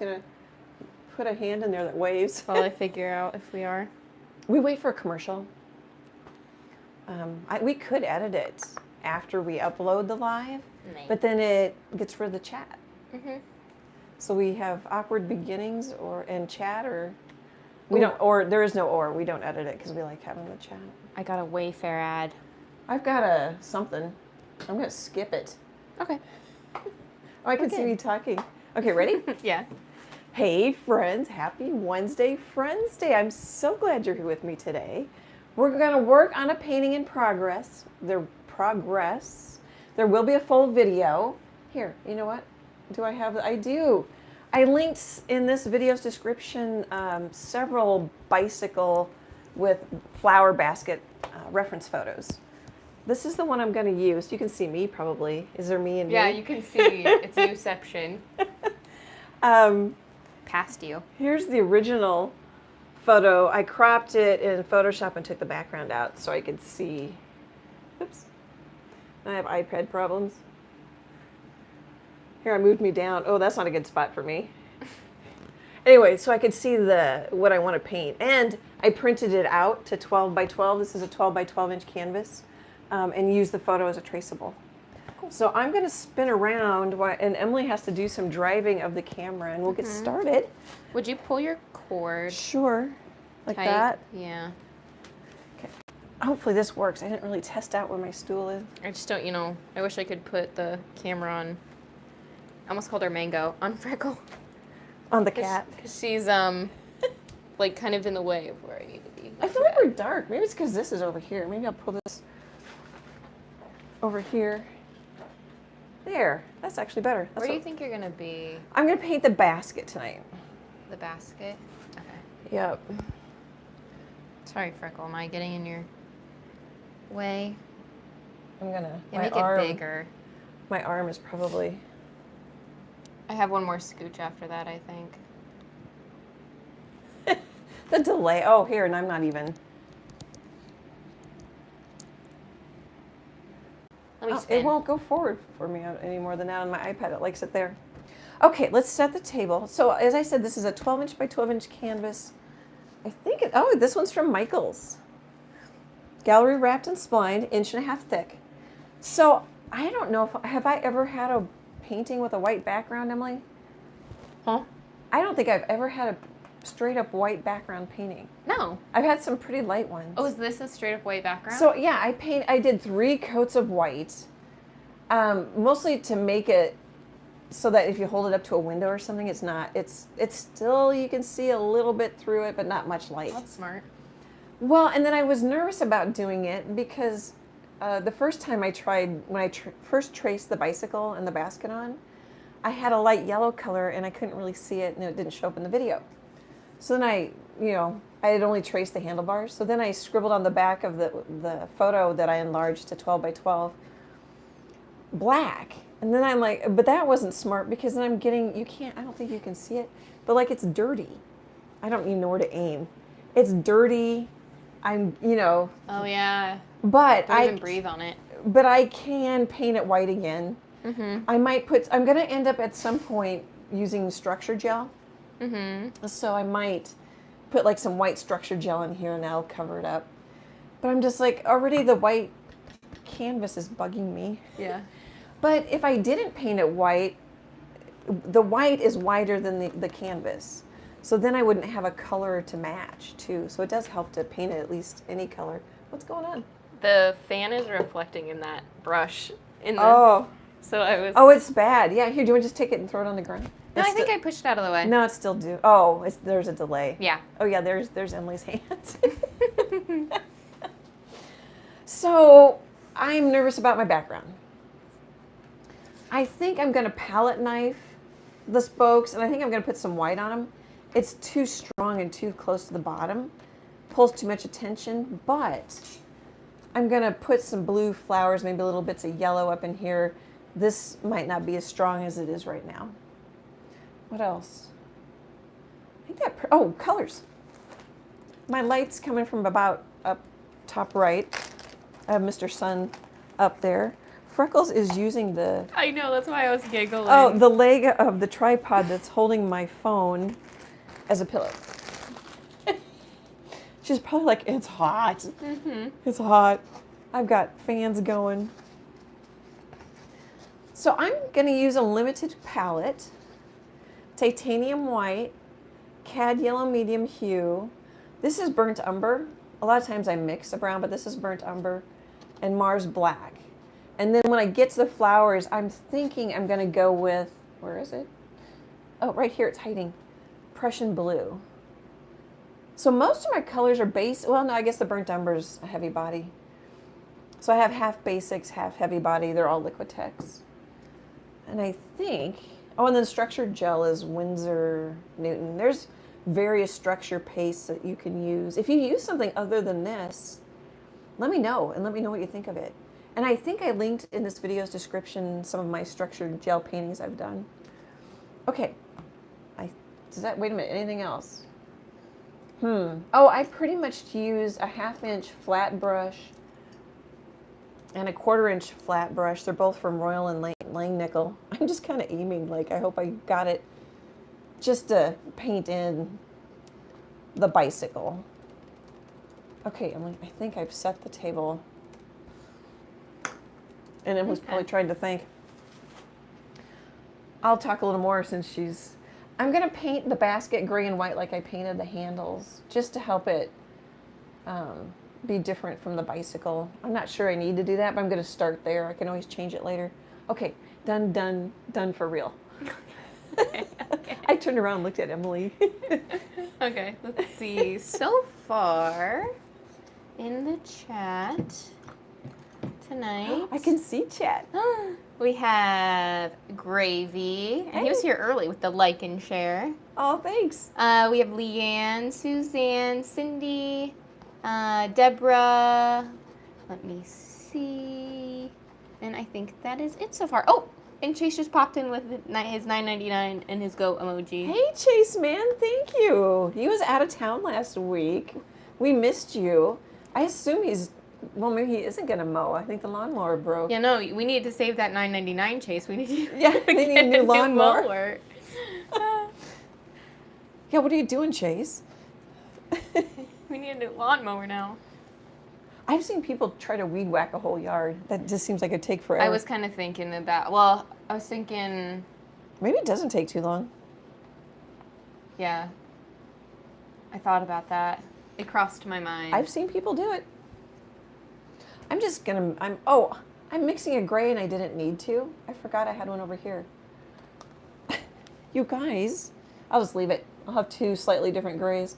Gonna put a hand in there that waves. While I figure out if we are. We wait for a commercial. We could edit it after we upload the live, but then it gets rid of the chat. So we have awkward beginnings in chat, or we don't, or there is no or. We don't edit it because we like having the chat. I got a Wayfair ad. I've got something. I'm gonna skip it. Okay. Oh, I can see you talking. Okay, ready? Yeah. Hey friends, happy Wednesday, Friends Day. I'm so glad you're here with me today. We're going to work on a painting in progress. There will be a full video. Here, you know what? Do I have? I do. I linked in this video's description several bicycle with flower basket reference photos. This is the one I'm going to use. You can see me probably. Is there me and Yeah, me? you can see. It's Youception. Past you. Here's the original photo. I cropped it in Photoshop and took the background out so I could see. Oops. I have iPad problems. Here, I moved me down. Oh, that's not a good spot for me. Anyway, so I could see what I want to paint. And I printed it out to 12 by 12. This is a 12 by 12 inch canvas, and used the photo as a traceable. Cool. So I'm going to spin around, and Emily has to do some driving of the camera, and we'll get started. Would you pull your cord? Sure. Like tight? that? Yeah. Okay. Hopefully this works. I didn't really test out where my stool is. I just don't, I wish I could put the camera on. I almost called her Mango, on Freckle. On the cat. Because she's, like, kind of in the way of where I need to be. I feel like we're dark. Maybe it's because this is over here. Maybe I'll pull this over here. There. That's actually better. Where do you think you're going to be? I'm going to paint the basket tonight. The basket? Okay. Yep. Sorry, Freckle. Am I getting in your way? I'm going to... Make it bigger. My arm is probably... I have one more scooch after that, I think. The delay. Oh, here, and I'm not even... Let me spin. It won't go forward for me any more than that on my iPad. It likes it there. Okay, let's set the table. So as I said, this is a 12 inch by 12 inch canvas. I think this one's from Michaels. Gallery wrapped and splined, 1.5 inches thick. So I don't know have I ever had a painting with a white background, Emily? Huh? I don't think I've ever had a straight up white background painting. No. I've had some pretty light ones. Oh, is this a straight up white background? So yeah, I did 3 coats of white, mostly to make it so that if you hold it up to a window or something, it's still, you can see a little bit through it, but not much light. That's smart. Well, and then I was nervous about doing it because the first time I tried, when I first traced the bicycle and the basket on, I had a light yellow color and I couldn't really see it, and it didn't show up in the video. So then I had only traced the handlebars. So then I scribbled on the back of the photo that I enlarged to 12 by 12 black. And then I'm like, but that wasn't smart because then I'm getting, I don't think you can see it, but like it's dirty. I don't even know where to aim. It's dirty. Oh yeah. But Don't even breathe on it. But I can paint it white again. I'm going to end up at some point using structure gel. So I might put like some white structure gel in here and that'll cover it up. But I'm just like, already the white canvas is bugging me. Yeah. But if I didn't paint it white, the white is whiter than the canvas. So then I wouldn't have a color to match too. So it does help to paint it at least any color. What's going on? The fan is reflecting in that brush. So I was... Oh, it's bad. Yeah, here, do you want to just take it and throw it on the ground? No, I think I pushed it out of the way. No, it's still due. Oh, there's a delay. Yeah. Oh, yeah, there's Emily's hand. So I'm nervous about my background. I think I'm going to palette knife the spokes, and I think I'm going to put some white on them. It's too strong and too close to the bottom. Pulls too much attention, but I'm going to put some blue flowers, maybe little bits of yellow up in here. This might not be as strong as it is right now. What else? I think colors. My light's coming from about up top right. I have Mr. Sun up there. Freckles is using the I know, that's why I was giggling. the leg of the tripod that's holding my phone as a pillow. She's probably like, it's hot. Mm-hmm. It's hot. I've got fans going. So I'm going to use a limited palette, titanium white, cad yellow medium hue. This is burnt umber. A lot of times I mix a brown, but this is burnt umber, and Mars black. And then when I get to the flowers, I'm thinking I'm going to go with, where is it? Oh, right here, it's hiding. Prussian blue. So most of my colors are base. Well, no, I guess the burnt umber's a heavy body. So I have half basics, half heavy body. They're all Liquitex. And I think, oh, and then structured gel is Winsor Newton. There's various structure pastes that you can use. If you use something other than this, let me know, and let me know what you think of it. And I think I linked in this video's description some of my structured gel paintings I've done. Okay. Wait a minute, anything else? Oh, I pretty much use a 1/2 inch flat brush and a 1/4 inch flat brush. They're both from Royal and Langnickel. I'm just kind of aiming, like I hope I got it, just to paint in the bicycle. Okay, Emily, I think I've set the table. And Emily's probably trying to think. I'll talk a little more since I'm going to paint the basket gray and white like I painted the handles, just to help it be different from the bicycle. I'm not sure I need to do that, but I'm going to start there. I can always change it later. Okay, done for real. Okay. I turned around and looked at Emily. Okay, let's see. So far in the chat tonight, I can see chat. we have Gravy, and he was here early with the like and share. Oh, thanks. We have Leanne, Suzanne, Cindy, Deborah. Let me see. And I think that is it so far. Oh, and Chase just popped in with his $9.99 and his goat emoji. Hey, Chase, man, thank you. He was out of town last week. We missed you. I assume well, maybe he isn't going to mow. I think the lawnmower broke. Yeah, no, we need to save that $9.99, Chase. We need to they need a new lawnmower. mower. Yeah, what are you doing, Chase? We need a new lawnmower now. I've seen people try to weed whack a whole yard. That just seems like it'd take forever. I was kind of thinking about, well, I was thinking... Maybe it doesn't take too long. Yeah. I thought about that. It crossed my mind. I've seen people do it. I'm just gonna, I'm mixing a gray and I didn't need to. I forgot I had one over here. You guys, I'll just leave it. I'll have two slightly different grays.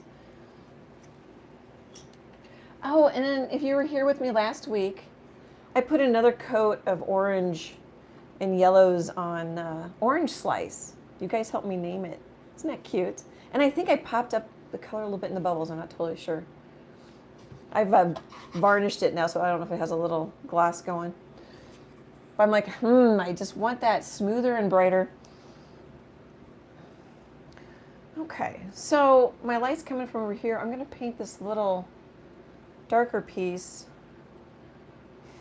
Oh, and then if you were here with me last week, I put another coat of orange and yellows on Orange Slice. You guys helped me name it. Isn't that cute? And I think I popped up the color a little bit in the bubbles. I'm not totally sure. I've varnished it now, so I don't know if it has a little gloss going. But I'm like, I just want that smoother and brighter. Okay, so my light's coming from over here. I'm going to paint this little darker piece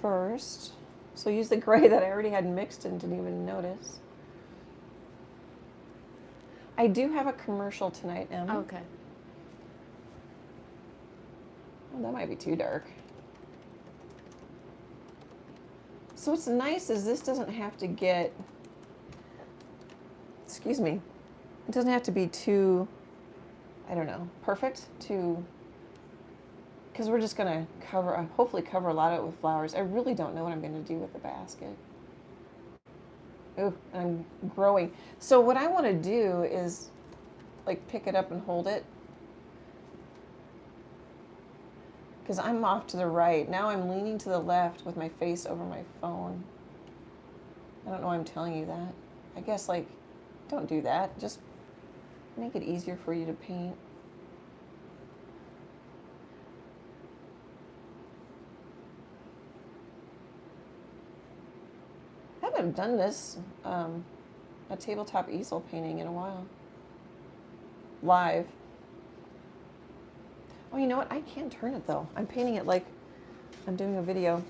first. So use the gray that I already had mixed and didn't even notice. I do have a commercial tonight, Em. Okay. Oh, that might be too dark. So what's nice is this doesn't have to get, excuse me, it doesn't have to be too, I don't know, perfect, because we're just going to hopefully cover a lot of it with flowers. I really don't know what I'm going to do with the basket. Ooh, I'm growing. So what I want to do is like pick it up and hold it. Because I'm off to the right. Now I'm leaning to the left with my face over my phone. I don't know why I'm telling you that. I guess, like, don't do that. Just make it easier for you to paint. I haven't done this, a tabletop easel painting in a while. Live. Oh, you know what? I can't turn it though. I'm painting it like I'm doing a video.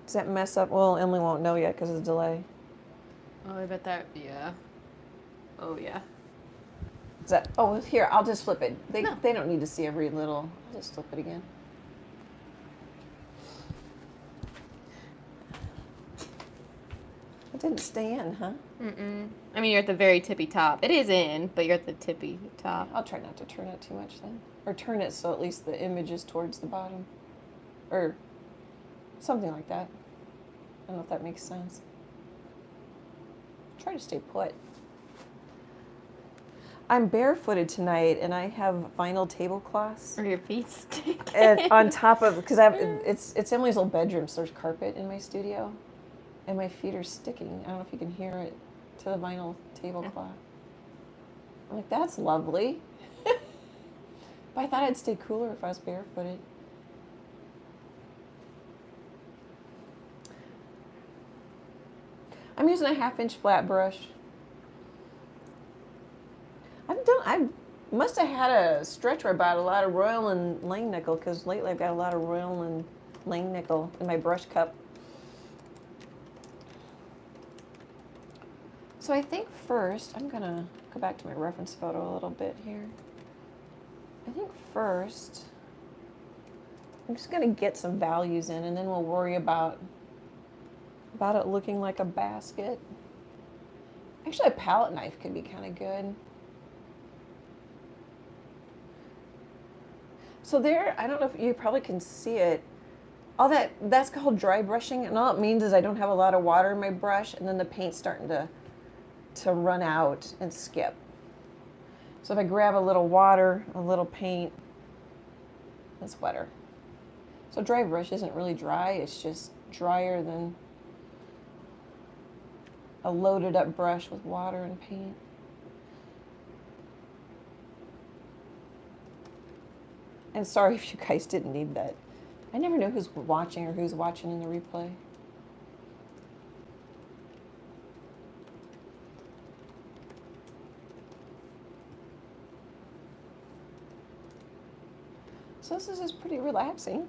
Does that mess up? Well, Emily won't know yet because of the delay. Oh, I bet that, yeah. Oh, yeah. Is that, oh, here, I'll just flip it. They No. don't need to see every little, I'll just flip it again. It didn't stay in, huh? Mm-mm. I mean, you're at the very tippy top. It is in, but you're at the tippy top. I'll try not to turn it too much then. Or turn it so at least the image is towards the bottom. Or something like that. I don't know if that makes sense. Try to stay put. I'm barefooted tonight, and I have vinyl tablecloths. Or your feet stick. And on top of, because I have, it's Emily's old bedroom, so there's carpet in my studio, and my feet are sticking. I don't know if you can hear it to the vinyl tablecloth. I'm like, that's lovely. But I thought I'd stay cooler if I was barefooted. I'm using a 1/2-inch flat brush. I must have had a stretch where I bought a lot of Royal and Lang nickel, because lately I've got a lot of Royal and Lang nickel in my brush cup. So I think first, I'm gonna go back to my reference photo a little bit here. I think first, I'm just gonna get some values in, and then we'll worry about it looking like a basket. Actually, a palette knife could be kind of good. So there, I don't know if you probably can see it. All that's called dry brushing, and all it means is I don't have a lot of water in my brush, and then the paint's starting to run out and skip. So if I grab a little water, a little paint, it's wetter. So dry brush isn't really dry, it's just drier than a loaded up brush with water and paint. And sorry if you guys didn't need that. I never know who's watching or who's watching in the replay. So this is just pretty relaxing.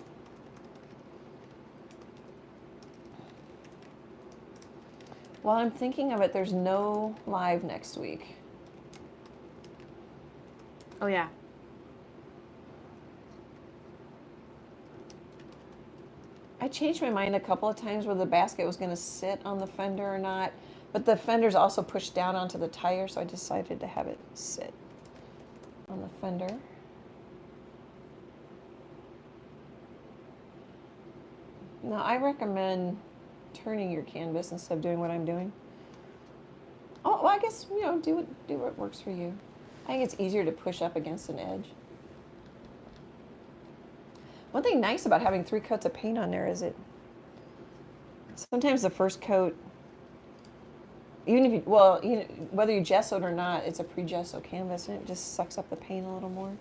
While I'm thinking of it, there's no live next week. Oh, yeah. I changed my mind a couple of times whether the basket was going to sit on the fender or not, but the fender's also pushed down onto the tire, so I decided to have it sit on the fender. Now, I recommend turning your canvas instead of doing what I'm doing. Oh, well, I guess, do what works for you. I think it's easier to push up against an edge. One thing nice about having 3 coats of paint on there is sometimes the first coat, even if whether you gessoed or not, it's a pre-gesso canvas, and it just sucks up the paint a little more.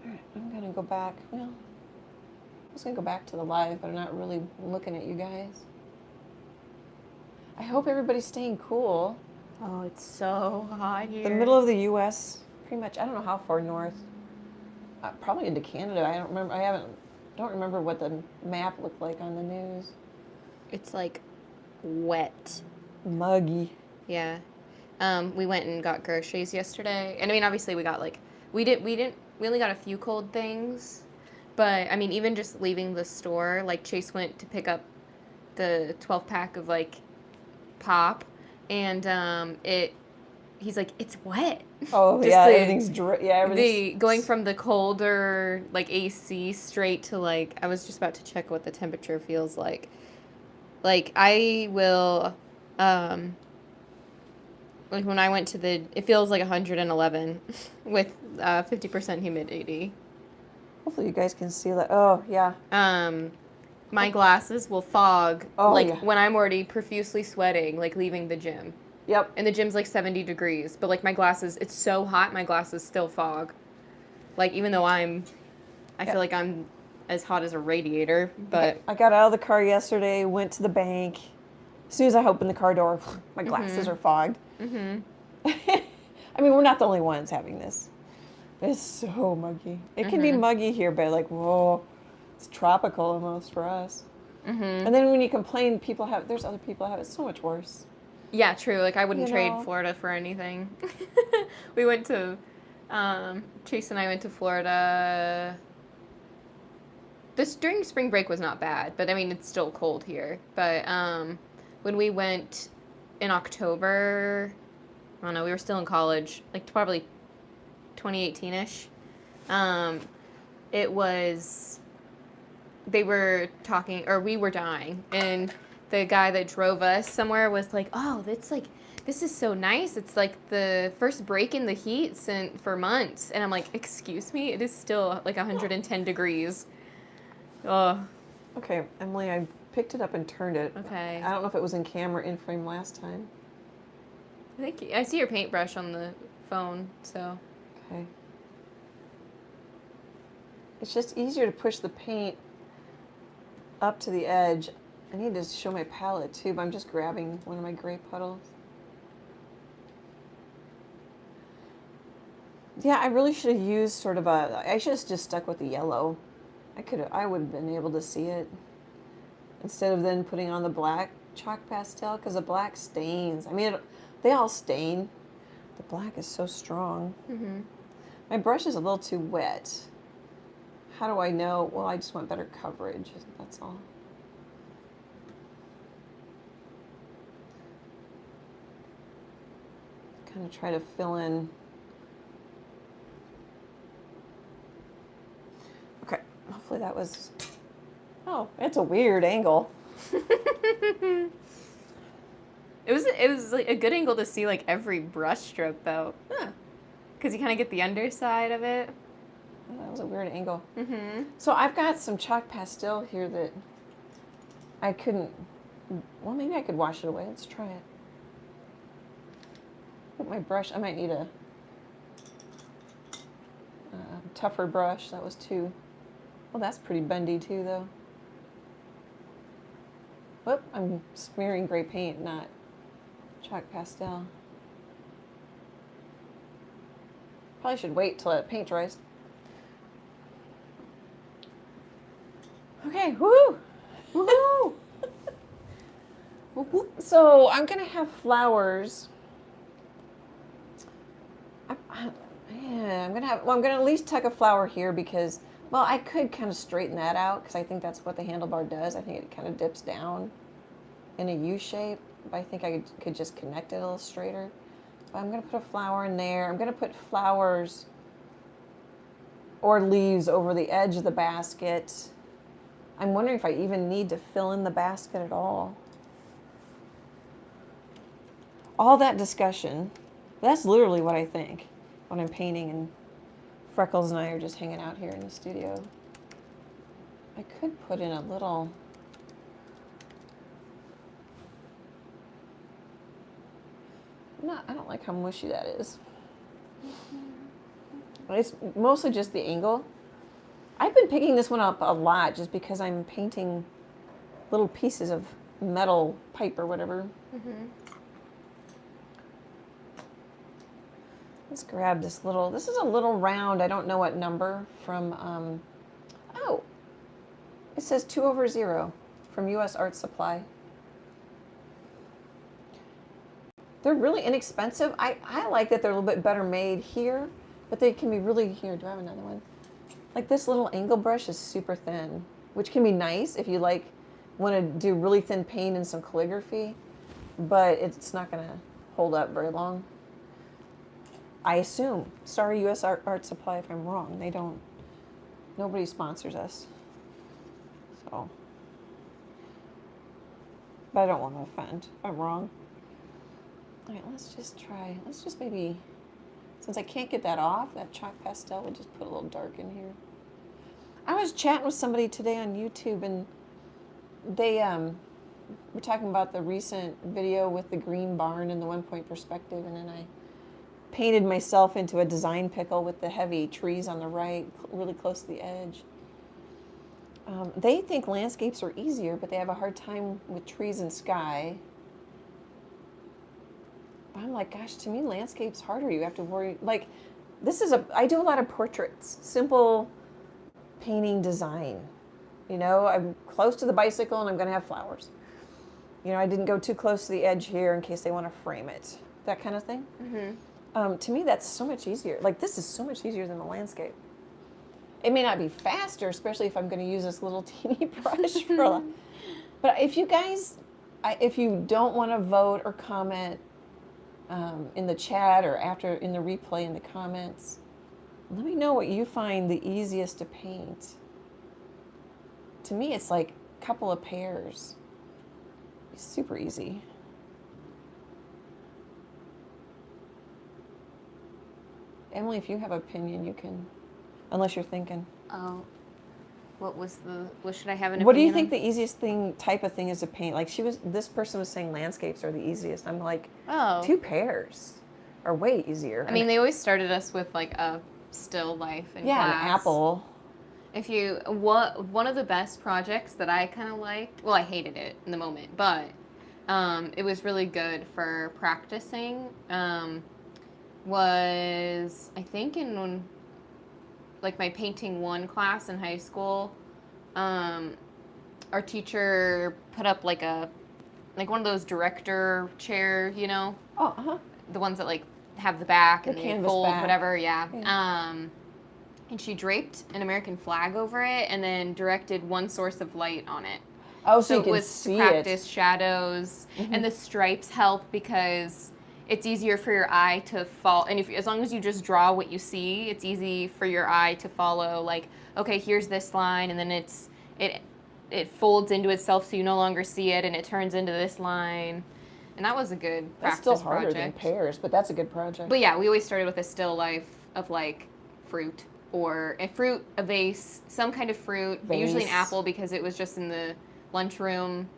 All right, I'm gonna go back. Well, I was gonna go back to the live, but I'm not really looking at you guys. I hope everybody's staying cool. Oh, it's so hot here. The middle of the U.S., pretty much. I don't know how far north. Probably into Canada. I don't remember. Don't remember what the map looked like on the news. It's like wet. Muggy. Yeah. We went and got groceries yesterday, and I mean, obviously, we got we only got a few cold things, but I mean, even just leaving the store, like Chase went to pick up the 12-pack of pop. And he's like, it's wet. Oh, just yeah, everything's dry. Yeah, everything's... going from the colder, AC straight to, I was just about to check what the temperature feels like. I will, when I went to it feels like 111 with 50% humidity. Hopefully you guys can see that. Oh, yeah. My glasses will fog, yeah. when I'm already profusely sweating, leaving the gym. Yep. And the gym's 70 degrees, but my glasses, it's so hot, my glasses still fog. Even though I feel like I'm as hot as a radiator, but... I got out of the car yesterday, went to the bank. As soon as I opened the car door, my glasses are fogged. Mm-hmm. I mean, we're not the only ones having this. It's so muggy. It can be muggy here, but like, whoa, it's tropical almost for us. And then when you complain, there's other people have it so much worse. Yeah, true. Like, I wouldn't You trade know? Florida for anything. We went to, Chase and I went to Florida. During spring break was not bad, but I mean, it's still cold here. But when we went in October, I don't know, we were still in college, like probably 2018-ish. It was, they were talking, or we were dying, and the guy that drove us somewhere was like, oh, that's like, this is so nice. It's like the first break in the heat for months. And I'm like, excuse me? It is still like 110 degrees. Oh. Okay, Emily, I picked it up and turned it. Okay. I don't know if it was in camera in frame last time. I see your paintbrush on the phone, so. Okay. It's just easier to push the paint up to the edge. I need to show my palette too, but I'm just grabbing one of my gray puddles. Yeah, I really should have used sort of I should have just stuck with the yellow. I would have been able to see it instead of then putting on the black chalk pastel, because the black stains. I mean, they all stain. The black is so strong. My brush is a little too wet. How do I know? Well, I just want better coverage. That's all. Kind of try to fill in. Okay, hopefully that was. Oh, it's a weird angle. It was like a good angle to see like every brush stroke though. Huh. Because you kind of get the underside of it. Oh, that was a weird angle. So I've got some chalk pastel here that I couldn't. Well, maybe I could wash it away. Let's try it. Put my brush. I might need a tougher brush. That was too. Well, that's pretty bendy too, though. Whoop! I'm smearing gray paint, not chalk pastel. Probably should wait till that paint dries. Okay, woo! Woohoo! So I'm gonna have flowers. I'm gonna at least tuck a flower here because, well, I could kind of straighten that out because I think that's what the handlebar does. I think it kind of dips down in a U shape, but I think I could just connect it a little straighter. But I'm gonna put a flower in there. I'm gonna put flowers or leaves over the edge of the basket. I'm wondering if I even need to fill in the basket at all. All that discussion, that's literally what I think when I'm painting, and Freckles and I are just hanging out here in the studio. I could put in a little. I don't like how mushy that is. It's mostly just the angle. I've been picking this one up a lot just because I'm painting little pieces of metal pipe or whatever. Let's grab this is a little round, I don't know what number, from, oh, it says 2/0 from US Art Supply. They're really inexpensive. I like that they're a little bit better made here, but they can be really, here, do I have another one? Like this little angle brush is super thin, which can be nice if you like want to do really thin paint and some calligraphy, but it's not going to hold up very long. I assume. Sorry, US Art Supply, if I'm wrong. Nobody sponsors us. So, but I don't want to offend if I'm wrong. All right, let's just maybe, since I can't get that off, that chalk pastel, we'll just put a little dark in here. I was chatting with somebody today on YouTube, and they were talking about the recent video with the green barn and the 1-point perspective, and then I painted myself into a design pickle with the heavy trees on the right, really close to the edge. They think landscapes are easier, but they have a hard time with trees and sky. I'm like, gosh, to me, landscape's harder. You have to worry. Like, I do a lot of portraits, simple painting design. You know, I'm close to the bicycle and I'm going to have flowers. You know, I didn't go too close to the edge here in case they want to frame it. That kind of thing. To me, that's so much easier. Like, this is so much easier than the landscape. It may not be faster, especially if I'm going to use this little teeny brush for a lot. But if you guys, if you don't want to vote or comment in the chat or after in the replay in the comments, let me know what you find the easiest to paint. To me, it's like a couple of pairs. It's super easy. Emily, if you have an opinion, you can, unless you're thinking. Oh, what should I have an opinion What do you think on? the easiest type of thing is to paint? Like this person was saying landscapes are the easiest. I'm like, Oh. 2 pairs are way easier. I mean, they always started us with like a still life in yeah, class. an apple. One of the best projects that I kind of liked, well, I hated it in the moment, but it was really good for practicing, was, I think in like my painting 1 class in high school, our teacher put up like one of those director chair, you know? Oh, uh-huh. The ones that like have the back and they canvas fold, back. whatever, yeah. And she draped an American flag over it and then directed one source of light on it. Oh, so you it can was see to practice shadows, and the stripes help because it's easier for your eye to follow. And as long as you just draw what you see, it's easy for your eye to follow. Like, okay, here's this line, and then it folds into itself, so you no longer see it, and it turns into this line. And that was a good That's practice still harder project. than pairs, but that's a good project. But yeah, we always started with a still life of like fruit. Or a fruit, a vase, some kind of fruit, usually an apple because it was just in the lunchroom,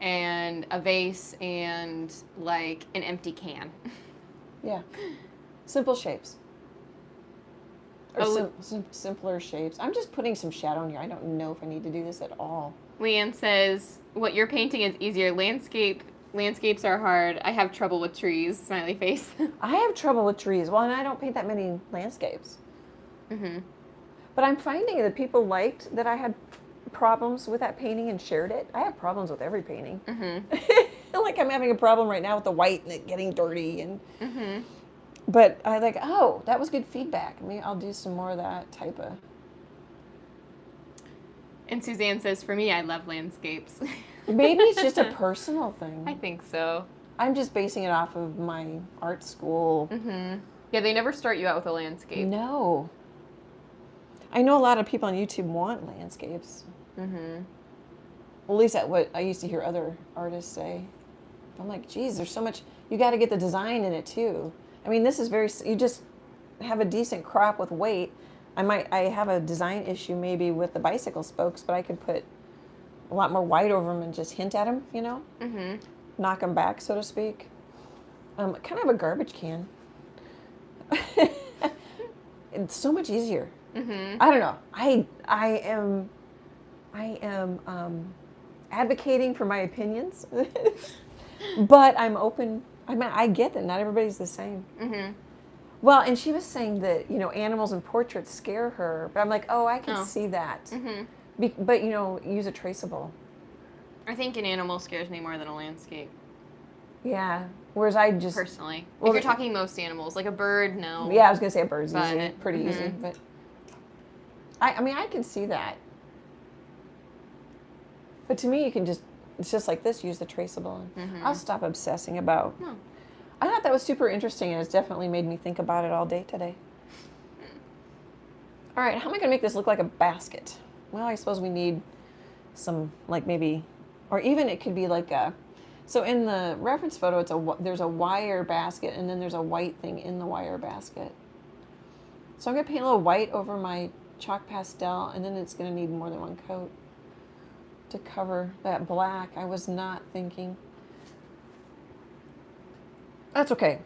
and a vase and like an empty can. Yeah. Simple shapes. Or Oh. simpler shapes. I'm just putting some shadow in here. I don't know if I need to do this at all. Leanne says, what you're painting is easier. Landscapes are hard. I have trouble with trees, smiley face. I have trouble with trees. Well, and I don't paint that many landscapes. But I'm finding that people liked that I had problems with that painting and shared it. I have problems with every painting. Like I'm having a problem right now with the white and it getting dirty. And but I like, oh, that was good feedback. Maybe I'll do some more of that type of. And Suzanne says, for me, I love landscapes. Maybe it's just a personal thing. I think so. I'm just basing it off of my art school. Yeah, they never start you out with a landscape. No. I know a lot of people on YouTube want landscapes. Well, at least that's what I used to hear other artists say. I'm like, geez, there's so much. You got to get the design in it too. I mean, this is you just have a decent crop with weight. I have a design issue maybe with the bicycle spokes, but I could put a lot more white over them and just hint at them, you know? Knock them back, so to speak. Kind of have a garbage can. It's so much easier. I don't know. I am advocating for my opinions, but I'm open. I mean, I get that not everybody's the same. Well, and she was saying that animals and portraits scare her, but I'm like, oh, I can see that. But use a traceable. I think an animal scares me more than a landscape. Yeah. Whereas I just personally, if you're talking most animals, like a bird, no. Yeah, I was gonna say a bird's But, easy, pretty easy, but I mean I can see that. But to me, it's just like this. Use the traceable, and I'll stop obsessing about. I thought that was super interesting, and it's definitely made me think about it all day today. All right, how am I gonna make this look like a basket? Well, I suppose we need some, like maybe, or even it could be like a. So in the reference photo, there's a wire basket, and then there's a white thing in the wire basket. So I'm going to paint a little white over my chalk pastel, and then it's going to need more than one coat to cover that black. I was not thinking. That's okay.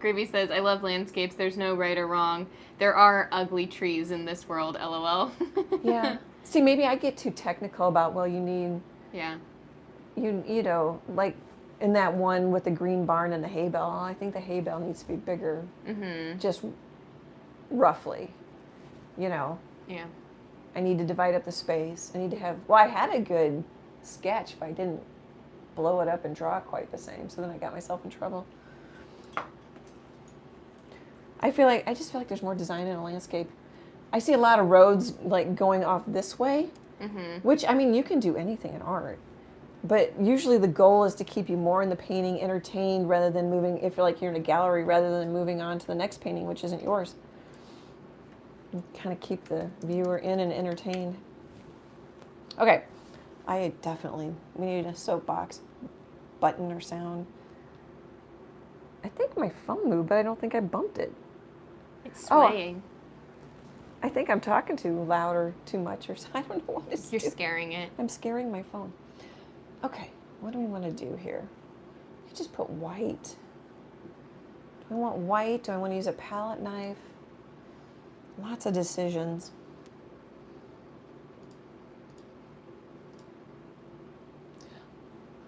Gravy says, I love landscapes. There's no right or wrong. There are ugly trees in this world, LOL. Yeah. See, maybe I get too technical about, well, you need... Yeah. You know, like in that one with the green barn and the hay bale, I think the hay bale needs to be bigger. Just roughly, you know. Yeah. I need to divide up the space. I need to have, well, I had a good sketch, but I didn't blow it up and draw it quite the same. So then I got myself in trouble. I just feel like there's more design in a landscape. I see a lot of roads like going off this way, which, I mean, you can do anything in art. But usually the goal is to keep you more in the painting, entertained, rather than moving, if you're in a gallery, rather than moving on to the next painting, which isn't yours. You kind of keep the viewer in and entertained. Okay, we need a soapbox button or sound. I think my phone moved, but I don't think I bumped it. It's swaying. I think I'm talking too loud or too much, or I don't know what it's doing. You're scaring it. I'm scaring my phone. Okay, what do we want to do here? We could just put white. Do I want white? Do I want to use a palette knife? Lots of decisions.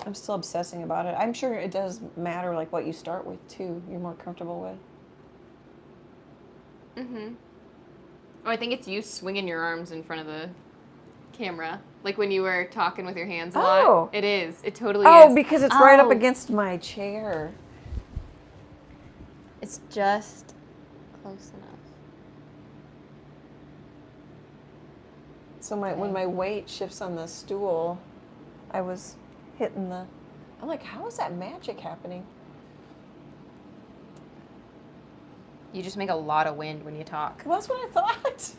I'm still obsessing about it. I'm sure it does matter, like what you start with too. You're more comfortable with. Oh, I think it's you swinging your arms in front of the camera, like when you were talking with your hands a lot. It is. It totally is. Oh, because it's right up against my chair. It's just close enough. So when my weight shifts on the stool, I was hitting I'm like, how is that magic happening? You just make a lot of wind when you talk. Well, that's what I thought. That's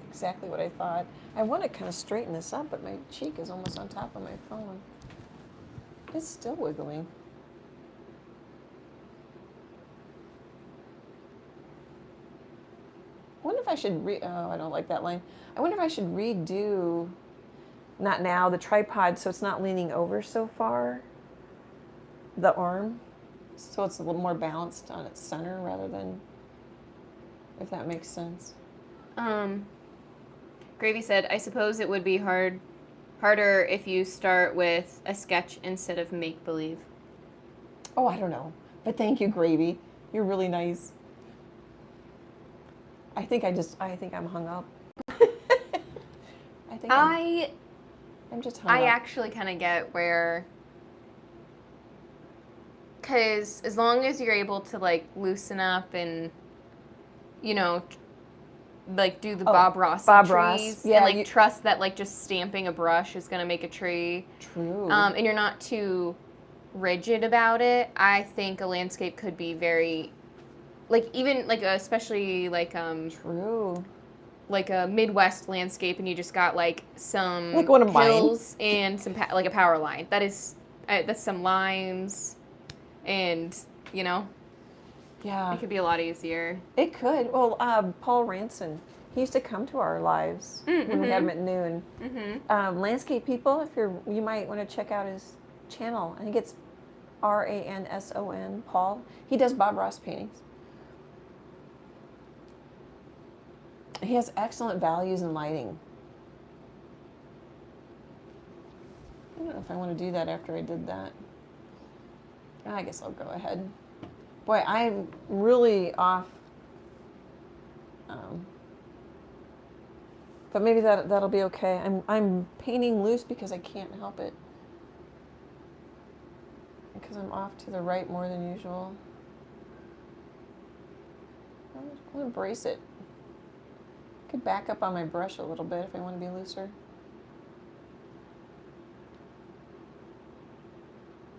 exactly what I thought. I want to kind of straighten this up, but my cheek is almost on top of my phone. It's still wiggling. I wonder if I should I don't like that line. I wonder if I should redo, not now, the tripod so it's not leaning over so far, the arm, so it's a little more balanced on its center rather than, if that makes sense. Gravy said, I suppose it would be harder if you start with a sketch instead of make-believe. Oh, I don't know. But thank you, Gravy. You're really nice. I think I'm hung up. I'm just hung up. I actually kind of get where, because as long as you're able to like loosen up and, you know, like do the Bob Ross trees, yeah, and like trust that like just stamping a brush is gonna make a tree. True. And you're not too rigid about it. I think a landscape could be very, like even like especially like True. Like a Midwest landscape, and you just got like some like one of hills and some like a power line. That's some lines, and you know. Yeah. It could be a lot easier. It could. Well, Paul Ranson, he used to come to our lives when we had him at noon. Landscape People, you might want to check out his channel. I think it's Ranson, Paul. He does Bob Ross paintings. He has excellent values in lighting. I don't know if I want to do that after I did that. I guess I'll go ahead. Boy, I'm really off. But maybe that'll be okay. I'm painting loose because I can't help it. Because I'm off to the right more than usual. I'll embrace it. I could back up on my brush a little bit if I want to be looser.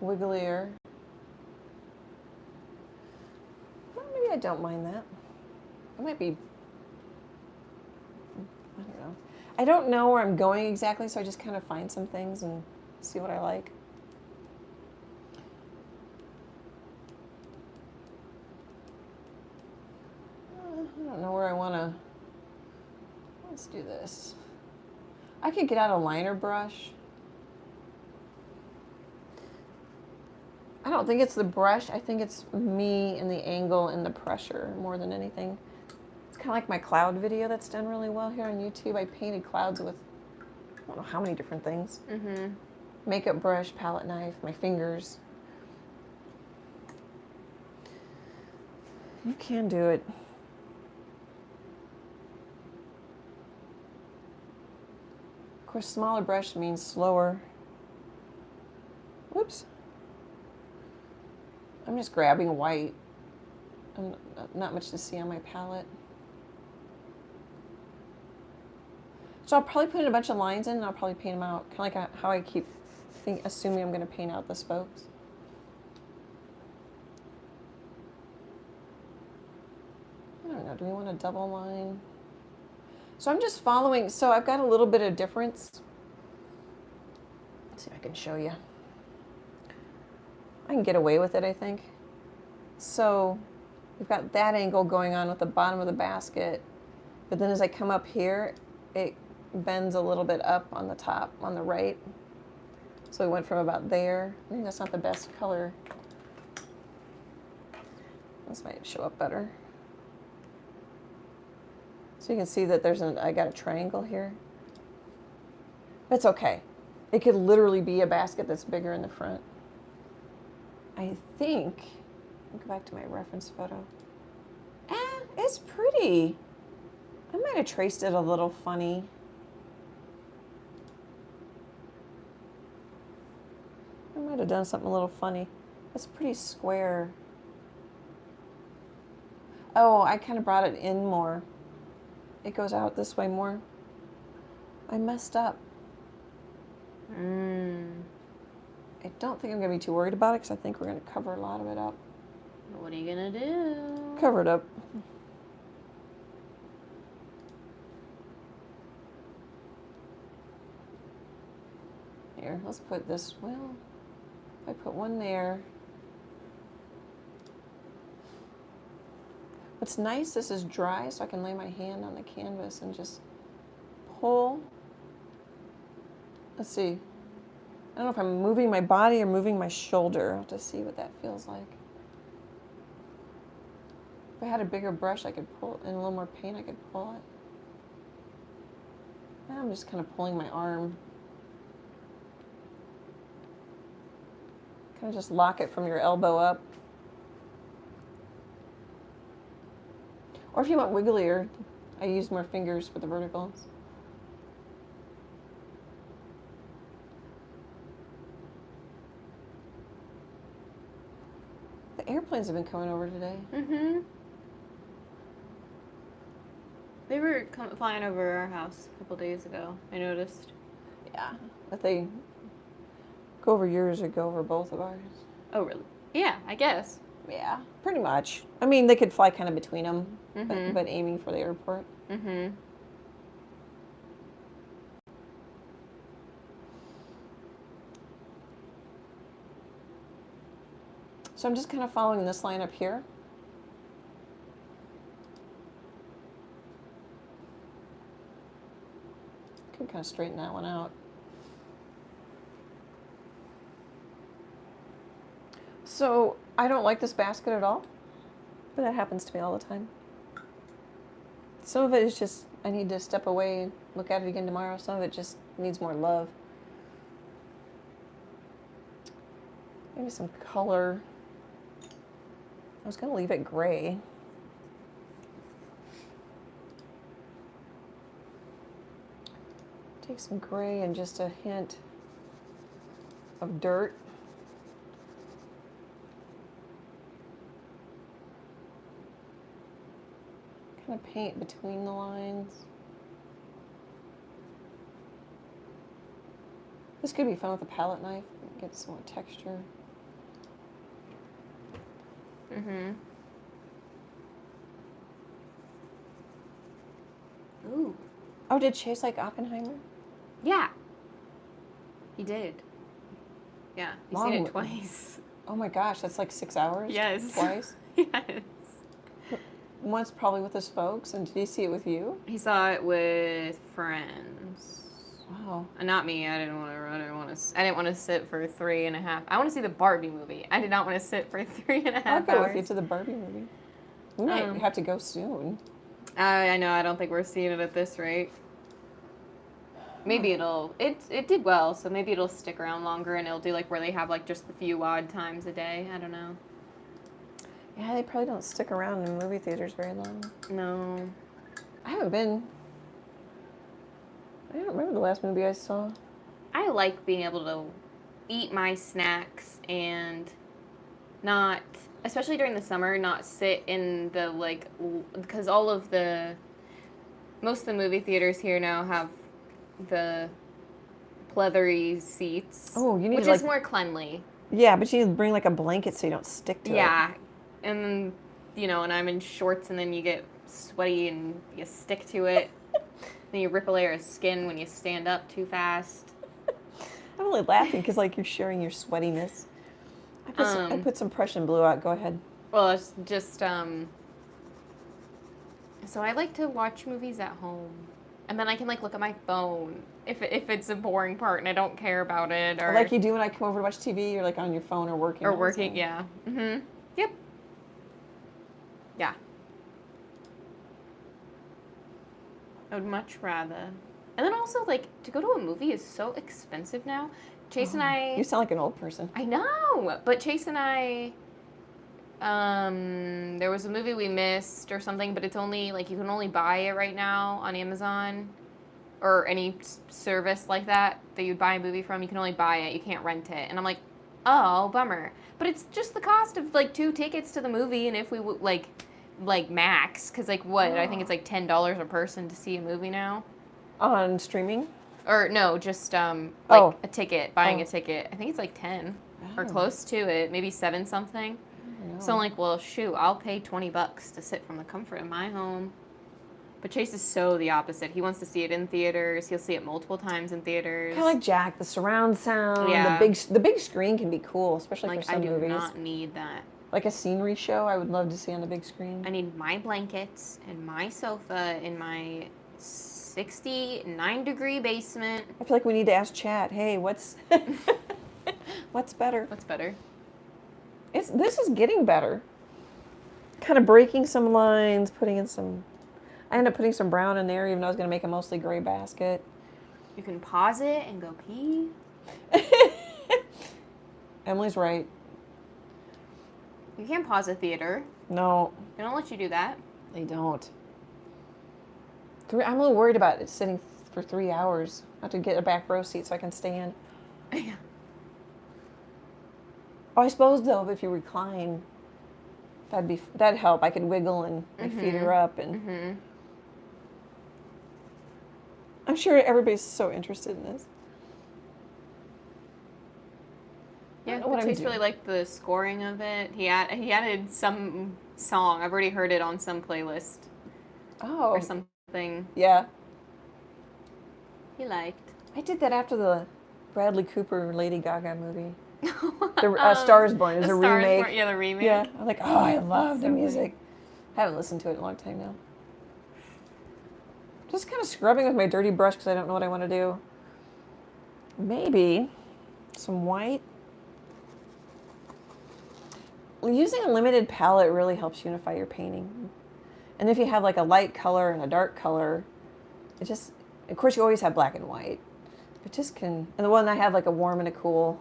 Wigglier. Well, maybe I don't mind that. It might be, I don't know. I don't know where I'm going exactly, so I just kind of find some things and see what I like. I don't know where I want to. Let's do this. I could get out a liner brush. I don't think it's the brush. I think it's me and the angle and the pressure more than anything. It's kind of like my cloud video that's done really well here on YouTube. I painted clouds with I don't know how many different things. Makeup brush, palette knife, my fingers. You can do it. course, smaller brush means slower. Whoops. I'm just grabbing white. Not much to see on my palette. So I'll probably put in a bunch of lines in and I'll probably paint them out. Kind of like how I keep assuming I'm going to paint out the spokes. I don't know, do we want a double line? So I'm just following, so I've got a little bit of difference. Let's see if I can show you. I can get away with it, I think. So we've got that angle going on with the bottom of the basket, but then as I come up here, it bends a little bit up on the top, on the right. So we went from about there. I think that's not the best color. This might show up better. So you can see that I got a triangle here. That's okay. It could literally be a basket that's bigger in the front. I think, I'll go back to my reference photo. It's pretty. I might have traced it a little funny. I might have done something a little funny. It's pretty square. Oh, I kind of brought it in more. It goes out this way more. I messed up. I don't think I'm going to be too worried about it because I think we're going to cover a lot of it up. What are you going to do? Cover it up. Here, let's put this, well, if I put one there. What's nice, this is dry, so I can lay my hand on the canvas and just pull. Let's see. I don't know if I'm moving my body or moving my shoulder. I'll have to see what that feels like. If I had a bigger brush, I could pull, and a little more paint, I could pull it. Now I'm just kind of pulling my arm. Kind of just lock it from your elbow up. Or if you want wigglier, I use more fingers for the verticals. The airplanes have been coming over today. Mm-hmm. They were flying over our house a couple days ago, I noticed. Yeah, but they go over yours or go over both of ours. Oh, really? Yeah, I guess. Yeah, pretty much. I mean, they could fly kind of between them, Mm-hmm. but aiming for the airport. Mm-hmm. So I'm just kind of following this line up here. Can kind of straighten that one out. So I don't like this basket at all, but that happens to me all the time. Some of it is just, I need to step away and look at it again tomorrow. Some of it just needs more love. Maybe some color. I was going to leave it gray. Take some gray and just a hint of dirt. Kind of paint between the lines. This could be fun with a palette knife. Get some more texture. Mm-hmm. Ooh. Oh, did Chase like Oppenheimer? Yeah. He did. Yeah. You've seen Long- it twice. Oh my gosh, that's like 6 hours? Yes. Twice? Yes. Once probably with his folks, and did he see it with you? He saw it with friends. Wow. Not me. I didn't want to sit for 3.5. I want to see the Barbie movie. I did not want to sit for 3.5 I'll go hours. with you to the Barbie movie. We might have to go soon. I know. I don't think we're seeing it at this rate. Maybe it did well, so maybe it'll stick around longer and it'll do like where they have like just a few odd times a day. I don't know. Yeah, they probably don't stick around in movie theaters very long. No. I haven't been. I don't remember the last movie I saw. I like being able to eat my snacks and not, especially during the summer, not sit in the, like, because most of the movie theaters here now have the pleathery seats. Oh, you need which to, is like, more cleanly. Yeah, but you need to bring like a blanket so you don't stick to it. Yeah, and then, and I'm in shorts, and then you get sweaty and you stick to it. Then you rip a layer of skin when you stand up too fast. I'm only laughing because like you're sharing your sweatiness. I put some Prussian blue out. Go ahead. Well, it's just so I like to watch movies at home, and then I can like look at my phone if it's a boring part and I don't care about it, or like you do when I come over to watch TV. You're like on your phone or working. or working. Yeah. Mhm. Yep. Yeah. I would much rather. And then also, like, to go to a movie is so expensive now. Chase and I... You sound like an old person. I know! But Chase and I... there was a movie we missed or something, but it's only, like, you can only buy it right now on Amazon or any service like that you'd buy a movie from. You can only buy it. You can't rent it. And I'm like, oh, bummer. But it's just the cost of, like, 2 tickets to the movie, and if we would, like max, because like what I think it's like $10 a person to see a movie now On streaming? or no, just a ticket, buying a ticket. I think it's like 10 or close to it, maybe 7 something. So I'm like, well, shoot, I'll pay $20 to sit from the comfort of my home. But Chase is so the opposite. He wants to see it in theaters. He'll see it multiple times in theaters. Kind of like Jack, the surround sound. Yeah. The big screen can be cool, especially like for some movies. I do not need that. Like a scenery show, I would love to see on the big screen. I need my blankets and my sofa in my 69-degree basement. I feel like we need to ask Chat, hey, what's better? What's better? This is getting better. Kind of breaking some lines, I ended up putting some brown in there, even though I was going to make a mostly gray basket. You can pause it and go pee. Emily's right. You can't pause a theater. No. They don't let you do that. They don't. I'm a little worried about it sitting for 3 hours. I have to get a back row seat so I can stand. Yeah. Oh, I suppose, though, if you recline, that'd help. I could wiggle and my feet are up. And I'm sure everybody's so interested in this. Yeah, Chase really liked the scoring of it. He added some song. I've already heard it on some playlist. Oh. Or something. Yeah. He liked. I did that after the Bradley Cooper Lady Gaga movie. The Stars Born is a remake. Yeah, the remake. Yeah. I'm like, oh, I love the music. I haven't listened to it in a long time now. Just kind of scrubbing with my dirty brush because I don't know what I want to do. Maybe some white. Using a limited palette really helps unify your painting. And if you have like a light color and a dark color, of course you always have black and white. It just can, and the one I have like a warm and a cool.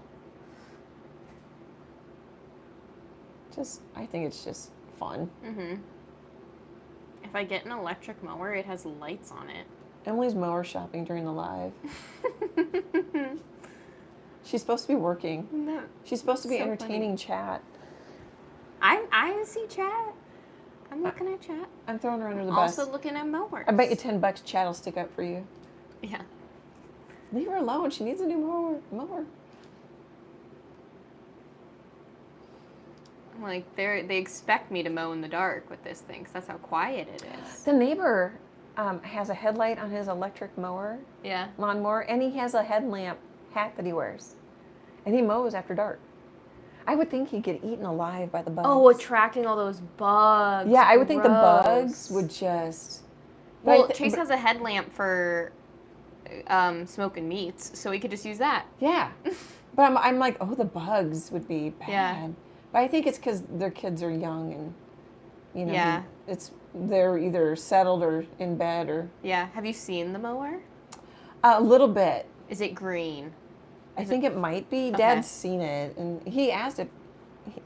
I think it's just fun. Mm-hmm. If I get an electric mower, it has lights on it. Emily's mower shopping during the live. She's supposed to be working. No, She's supposed to be so entertaining Chat. I see Chat. I'm looking at Chat. I'm throwing her under the bus. Also looking at mowers. I bet you $10 Chat will stick up for you. Yeah. Leave her alone. She needs a new mower. I'm like, they expect me to mow in the dark with this thing, because that's how quiet it is. The neighbor has a headlight on his electric mower. Yeah. Lawnmower, and he has a headlamp hat that he wears. And he mows after dark. I would think he'd get eaten alive by the bugs. Oh, attracting all those bugs. Yeah, I would think the Gross. bugs would just... Well, Chase has a headlamp for smoking meats, so he could just use that. Yeah. But I'm like, oh, the bugs would be bad. Yeah. But I think it's because their kids are young and, Yeah. they're either settled or in bed or... Yeah. Have you seen the mower? A little bit. Is it green? I think it might be. Okay. Dad's seen it, and he asked if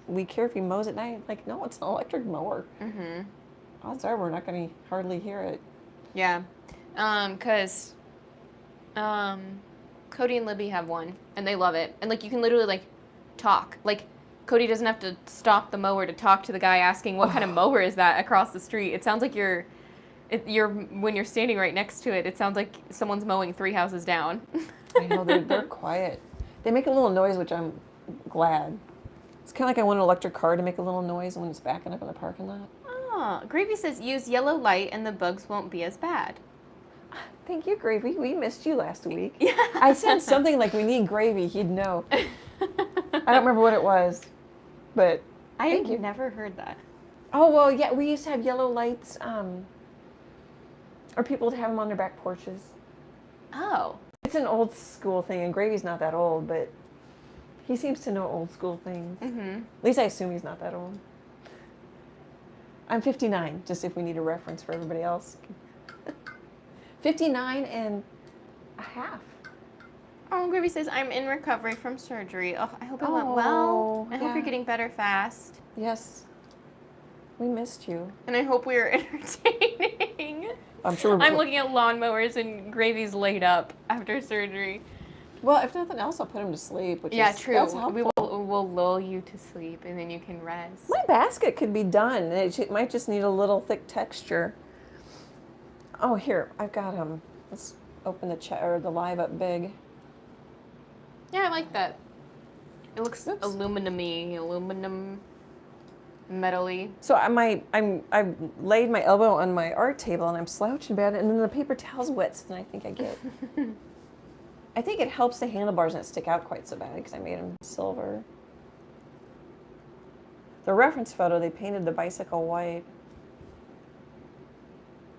we care if he mows at night. Like, no, it's an electric mower. Mm-hmm. Odds are we're not going to hardly hear it. Yeah. 'Cause Cody and Libby have one, and they love it. And like you can literally like talk. Like Cody doesn't have to stop the mower to talk to the guy asking what kind of mower is that across the street. It sounds like you're when you're standing right next to it. It sounds like someone's mowing 3 houses down. I know they're quiet. They make a little noise, which I'm glad. It's kind of like I want an electric car to make a little noise when it's backing up in the parking lot. Oh, Gravy says use yellow light and the bugs won't be as bad. Thank you, Gravy. We missed you last week. Yeah. I said something like, we need gravy. He'd know. I don't remember what it was, but I thank have you. never heard that. Oh, well, yeah, we used to have yellow lights, or people would have them on their back porches. Oh. It's an old school thing, and Gravy's not that old, but he seems to know old school things. Mm-hmm. At least I assume he's not that old. I'm 59, just if we need a reference for everybody else. 59 and a half. Oh, Gravy says, I'm in recovery from surgery. Oh, I hope it went well. I hope yeah. you're getting better fast. Yes. We missed you. And I hope we were entertaining. I'm sure. I'm looking at lawnmowers and Gravy's laid up after surgery. Well, if nothing else, I'll put him to sleep. Which Yeah, is, true. That's We'll lull you to sleep and then you can rest. My basket could be done. It might just need a little thick texture. Oh, here, I've got let's open the live up big. Yeah, I like that. It looks aluminum-y, metally. So I've laid my elbow on my art table and I'm slouching bad, and then the paper towel's wet, so then I think I get. I think it helps the handlebars not stick out quite so bad because I made them silver. The reference photo, they painted the bicycle white.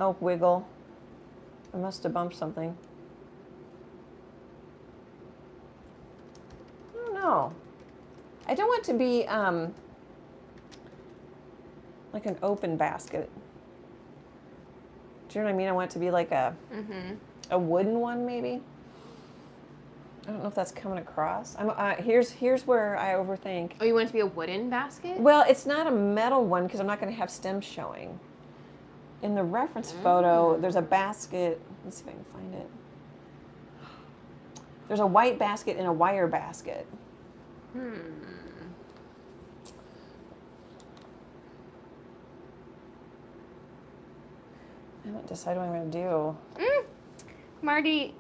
Oh, wiggle. I must have bumped something. I don't know. I don't want it to be like an open basket. Do you know what I mean? I want it to be like a wooden one, maybe. I don't know if that's coming across. Here's where I overthink. Oh, you want it to be a wooden basket? Well, it's not a metal one because I'm not going to have stems showing. In the reference photo, there's a basket. Let's see if I can find it. There's a white basket and a wire basket. I haven't decided what I'm going to do. Marty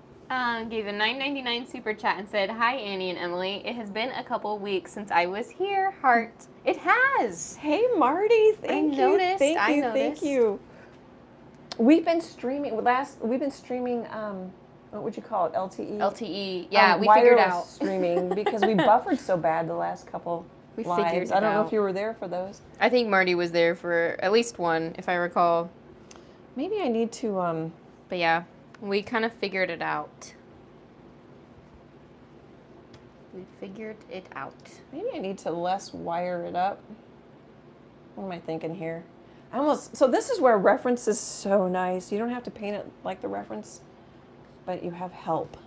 gave a $9.99 super chat and said, "Hi, Annie and Emily. It has been a couple weeks since I was here. Heart." It has. Hey, Marty. Thank you. Thank you. We've been streaming. We've been streaming. What would you call it? LTE. LTE. Yeah, we figured out streaming because we buffered so bad the last couple. We lives. figured it I don't know out. if you were there for those. I think Marty was there for at least one, if I recall. Maybe I need to. But yeah, we kind of figured it out. We figured it out. Maybe I need to less wire it up. What am I thinking here? So this is where reference is so nice. You don't have to paint it like the reference, but you have help.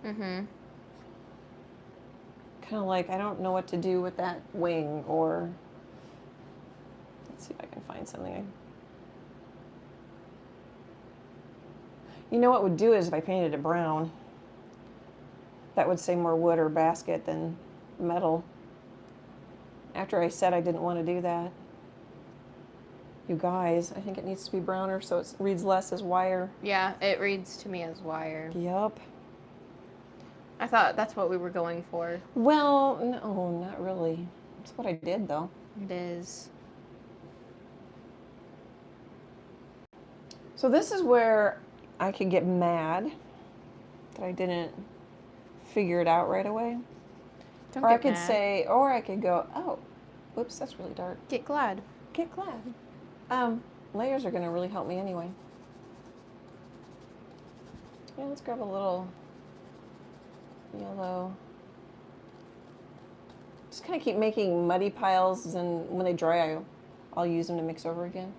Mm-hmm. Kind of like, I don't know what to do with that wing, or let's see if I can find something. You know what would do is if I painted it brown. That would say more wood or basket than metal. After I said I didn't want to do that. You guys, I think it needs to be browner so it reads less as wire. Yeah, it reads to me as wire. Yup. I thought that's what we were going for. Well, no, not really. That's what I did, though. It is. So this is where I could get mad that I didn't figure it out right away. Don't Or get I could mad. say, or I could go, oh, whoops, that's really dark. Get glad. Get glad. Layers are going to really help me anyway. Yeah, let's grab a little yellow. Just kind of keep making muddy piles, and when they dry, I'll use them to mix over again.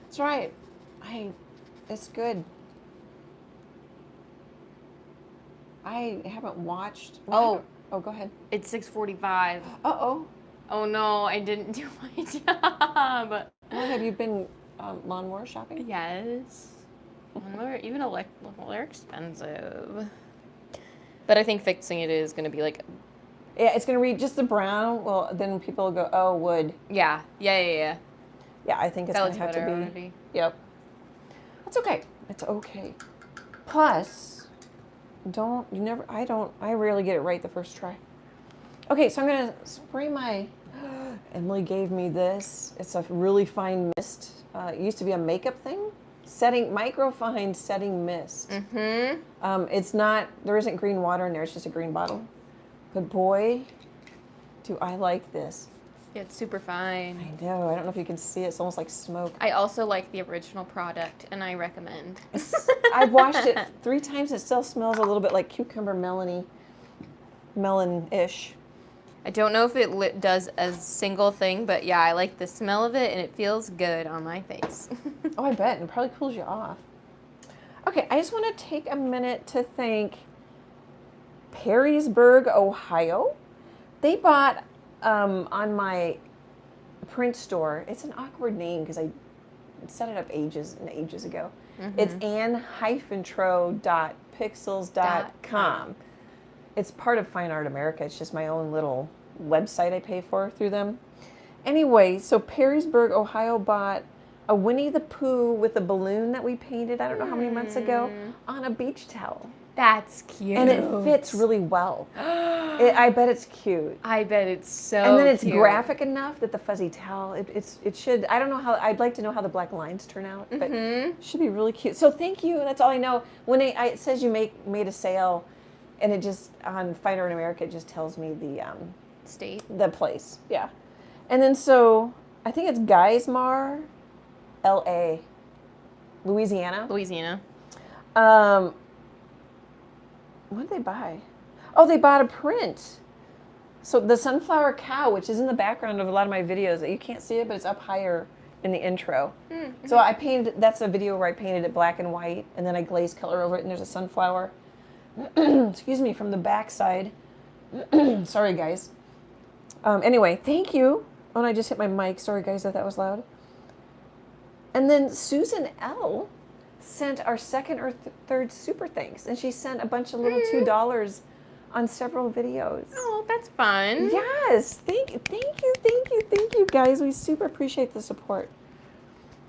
That's right. It's good. I haven't watched. Oh, go ahead. It's 6:45. Uh-oh. Oh no, I didn't do my job. Well, have you been lawnmower shopping? Yes. Even they're expensive. But I think fixing it is going to be like... Yeah, it's going to read just the brown. Well, then people will go, oh, wood. Yeah. Yeah. Yeah, I think it's going to have to be. Already. Yep. That's okay. It's okay. Plus, I rarely get it right the first try. Okay, so I'm going to spray my, Emily gave me this. It's a really fine mist. It used to be a makeup thing. Microfine setting mist. Mm-hmm. There isn't green water in there. It's just a green bottle. But boy, do I like this. Yeah, it's super fine. I know. I don't know if you can see it. It's almost like smoke. I also like the original product, and I recommend. I've washed it 3 times. It still smells a little bit like cucumber melon-ish. I don't know if it does a single thing, but yeah, I like the smell of it, and it feels good on my face. Oh, I bet. It probably cools you off. Okay, I just want to take a minute to thank Perrysburg, Ohio. They bought on my print store. It's an awkward name because I set it up ages and ages ago. Mm-hmm. It's Annie-Troe.pixels.com. It's part of Fine Art America. It's just my own little website I pay for through them. Anyway, so Perrysburg, Ohio bought a Winnie the Pooh with a balloon that we painted, I don't know how many months ago, on a beach towel. That's cute. And it fits really well. I bet it's cute. I bet it's so cute. And then it's cute. graphic enough that the fuzzy towel, it should, I don't know how, I'd like to know how the black lines turn out, but it should be really cute. So thank you, that's all I know. When it says you made a sale, and it just, on Fine Art America, it just tells me the state, the place, yeah. And then so, I think it's Geismar, L.A., Louisiana. What did they buy? Oh, they bought a print. So the sunflower cow, which is in the background of a lot of my videos, you can't see it, but it's up higher in the intro. Mm-hmm. So I painted, that's a video where I painted it black and white, and then I glazed color over it, and there's a sunflower. Excuse me, from the back side. Sorry, guys. Anyway, thank you. Oh, and I just hit my mic. Sorry, guys, if that was loud. And then Susan L. sent our second or third super thanks, and she sent a bunch of little $2 on several videos. Oh, that's fun. Yes, thank you, guys. We super appreciate the support.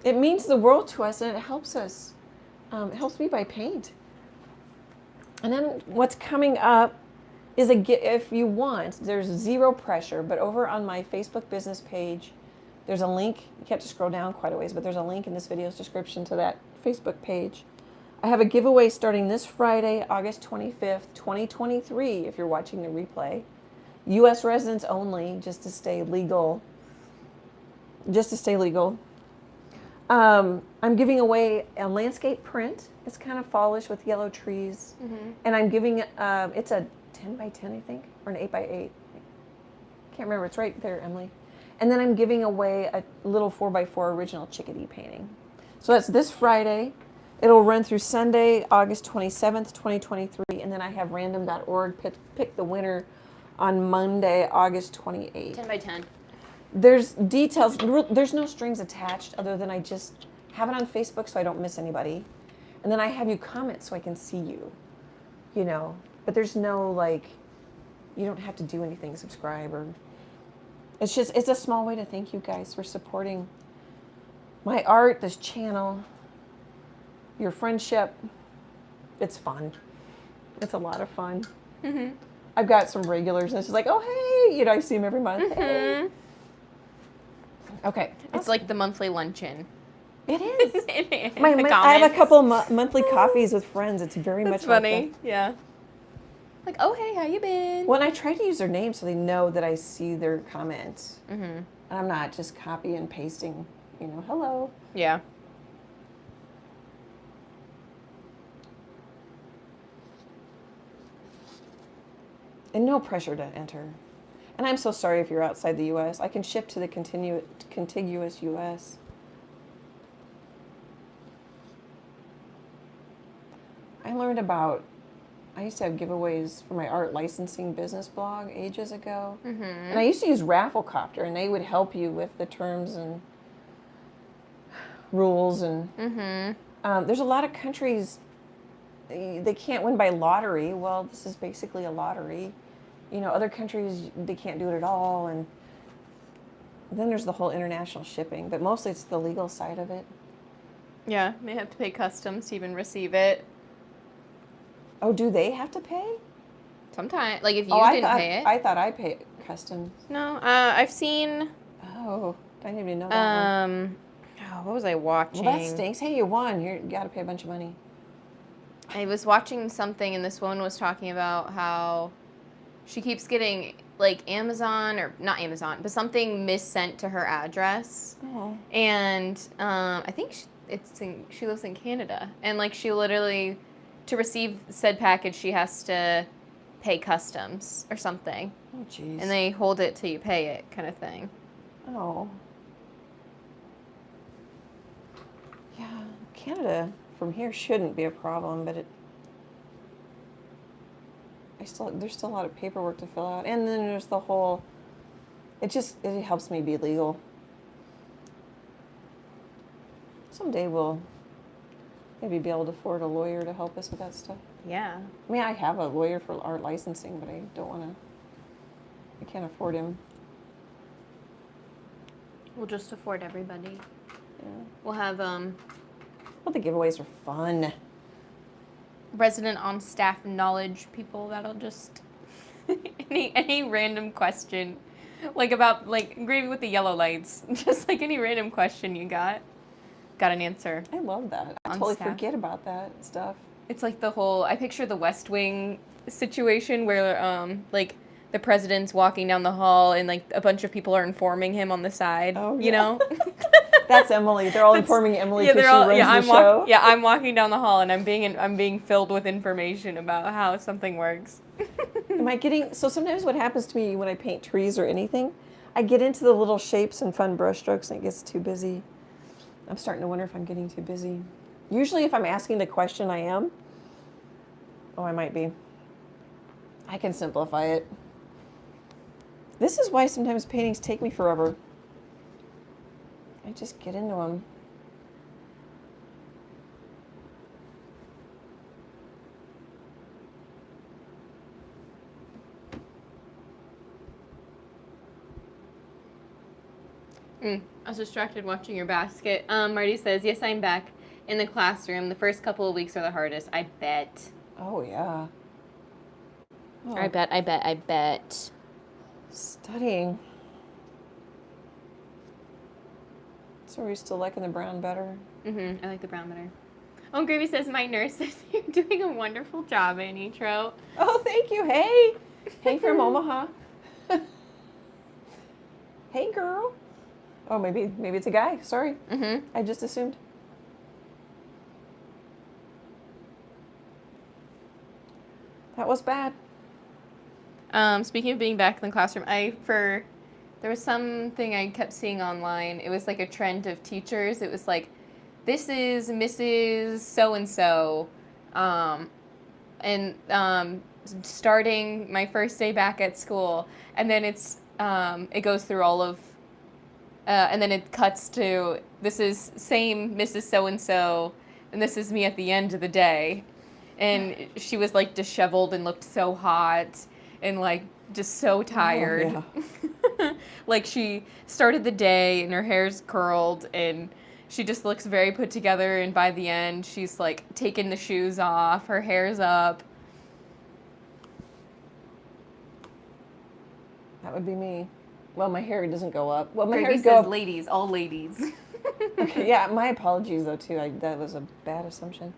It means the world to us, and it helps us. It helps me buy paint. And then what's coming up is if you want, there's zero pressure, but over on my Facebook business page, there's a link. You have to scroll down quite a ways, but there's a link in this video's description to that Facebook page. I have a giveaway starting this Friday, August 25th, 2023, if you're watching the replay. U.S. residents only, just to stay legal. I'm giving away a landscape print. It's kind of fallish with yellow trees. Mm-hmm. And I'm giving, it's a 10 by 10, I think, or an 8 by 8. Can't remember, it's right there, Emily. And then I'm giving away a little 4 by 4 original chickadee painting. So that's this Friday. It'll run through Sunday, August 27th, 2023. And then I have random.org pick the winner on Monday, August 28th. 10 by 10. There's details. There's no strings attached other than I just have it on Facebook so I don't miss anybody. And then I have you comment so I can see you, you know. But there's no, like, you don't have to do anything, subscribe, or... It's a small way to thank you guys for supporting my art, this channel, your friendship. It's fun. It's a lot of fun. Mm-hmm. I've got some regulars, and it's just like, oh, hey, you know, I see them every month. Mm-hmm. Hey. Okay. It's like the monthly luncheon. It is. I have a couple of monthly coffees with friends. It's very much funny. Like yeah. Like, oh, hey, how you been? Well, and I try to use their name so they know that I see their comments. Mm-hmm. And I'm not just copy and pasting, you know, hello. Yeah. And no pressure to enter. And I'm so sorry if you're outside the U.S. I can ship to the contiguous U.S. learned about, I used to have giveaways for my art licensing business blog ages ago. Mm-hmm. And I used to use Rafflecopter, and they would help you with the terms and rules. And there's a lot of countries, they can't win by lottery. Well, this is basically a lottery. You know, other countries, they can't do it at all. And then there's the whole international shipping, but mostly it's the legal side of it. Yeah, may have to pay customs to even receive it. Oh, do they have to pay? Sometimes, like if you I didn't thought, pay it. I thought I paid customs. No, I've seen. Oh, I didn't even know that one. What was I watching? Well, that stinks. Hey, you won. You got to pay a bunch of money. I was watching something, and this woman was talking about how she keeps getting like Amazon, or not Amazon, but something missent to her address. Oh. And I think she lives in Canada, and like she literally, to receive said package, she has to pay customs or something. Oh, jeez. And they hold it till you pay it, kind of thing. Oh. Yeah, Canada from here shouldn't be a problem, but there's still a lot of paperwork to fill out. And then there's the whole, it helps me be legal. Someday we'll maybe be able to afford a lawyer to help us with that stuff. Yeah. I mean, I have a lawyer for art licensing, but I can't afford him. We'll just afford everybody. Yeah. We'll have Well, the giveaways are fun. resident on staff knowledge people that'll just any random question, like about like gravy with the yellow lights, just like any random question you got an answer. I love that. I On totally staff. forget about that stuff. It's like the whole, I picture the West Wing situation where like the president's walking down the hall and like a bunch of people are informing him on the side. Oh, you yeah. know. That's Emily. They're all informing Emily because she runs the show. I'm walking down the hall and I'm being filled with information about how something works. So sometimes what happens to me when I paint trees or anything, I get into the little shapes and fun brush strokes and it gets too busy. I'm starting to wonder if I'm getting too busy. Usually if I'm asking the question, I am. Oh, I might be. I can simplify it. This is why sometimes paintings take me forever. I just get into them. I was distracted watching your basket. Marty says, yes, I'm back in the classroom. The first couple of weeks are the hardest. I bet. Oh, yeah. Oh, I bet. Studying. So are you still liking the brown better? I like the brown better. Oh, Gravy says, my nurse says you're doing a wonderful job, Annie Troe. Oh, thank you. Hey. Hey from Omaha. Hey, girl. Oh, maybe it's a guy. Sorry. I just assumed. That was bad. Speaking of being back in the classroom, there was something I kept seeing online. It was like a trend of teachers. It was like, this is Mrs. So-and-so, starting my first day back at school. And then it goes through all of, and then it cuts to, this is same Mrs. So-and-so, and this is me at the end of the day. And she was like disheveled and looked so hot and like just so tired. Oh, yeah. Like she started the day and her hair's curled and she just looks very put together, and by the end she's like taken the shoes off, her hair's up. That would be me. Well, my hair doesn't go up. Well, my Gravy hair says goes up. ladies, all ladies. Okay, yeah, my apologies though too. That was a bad assumption.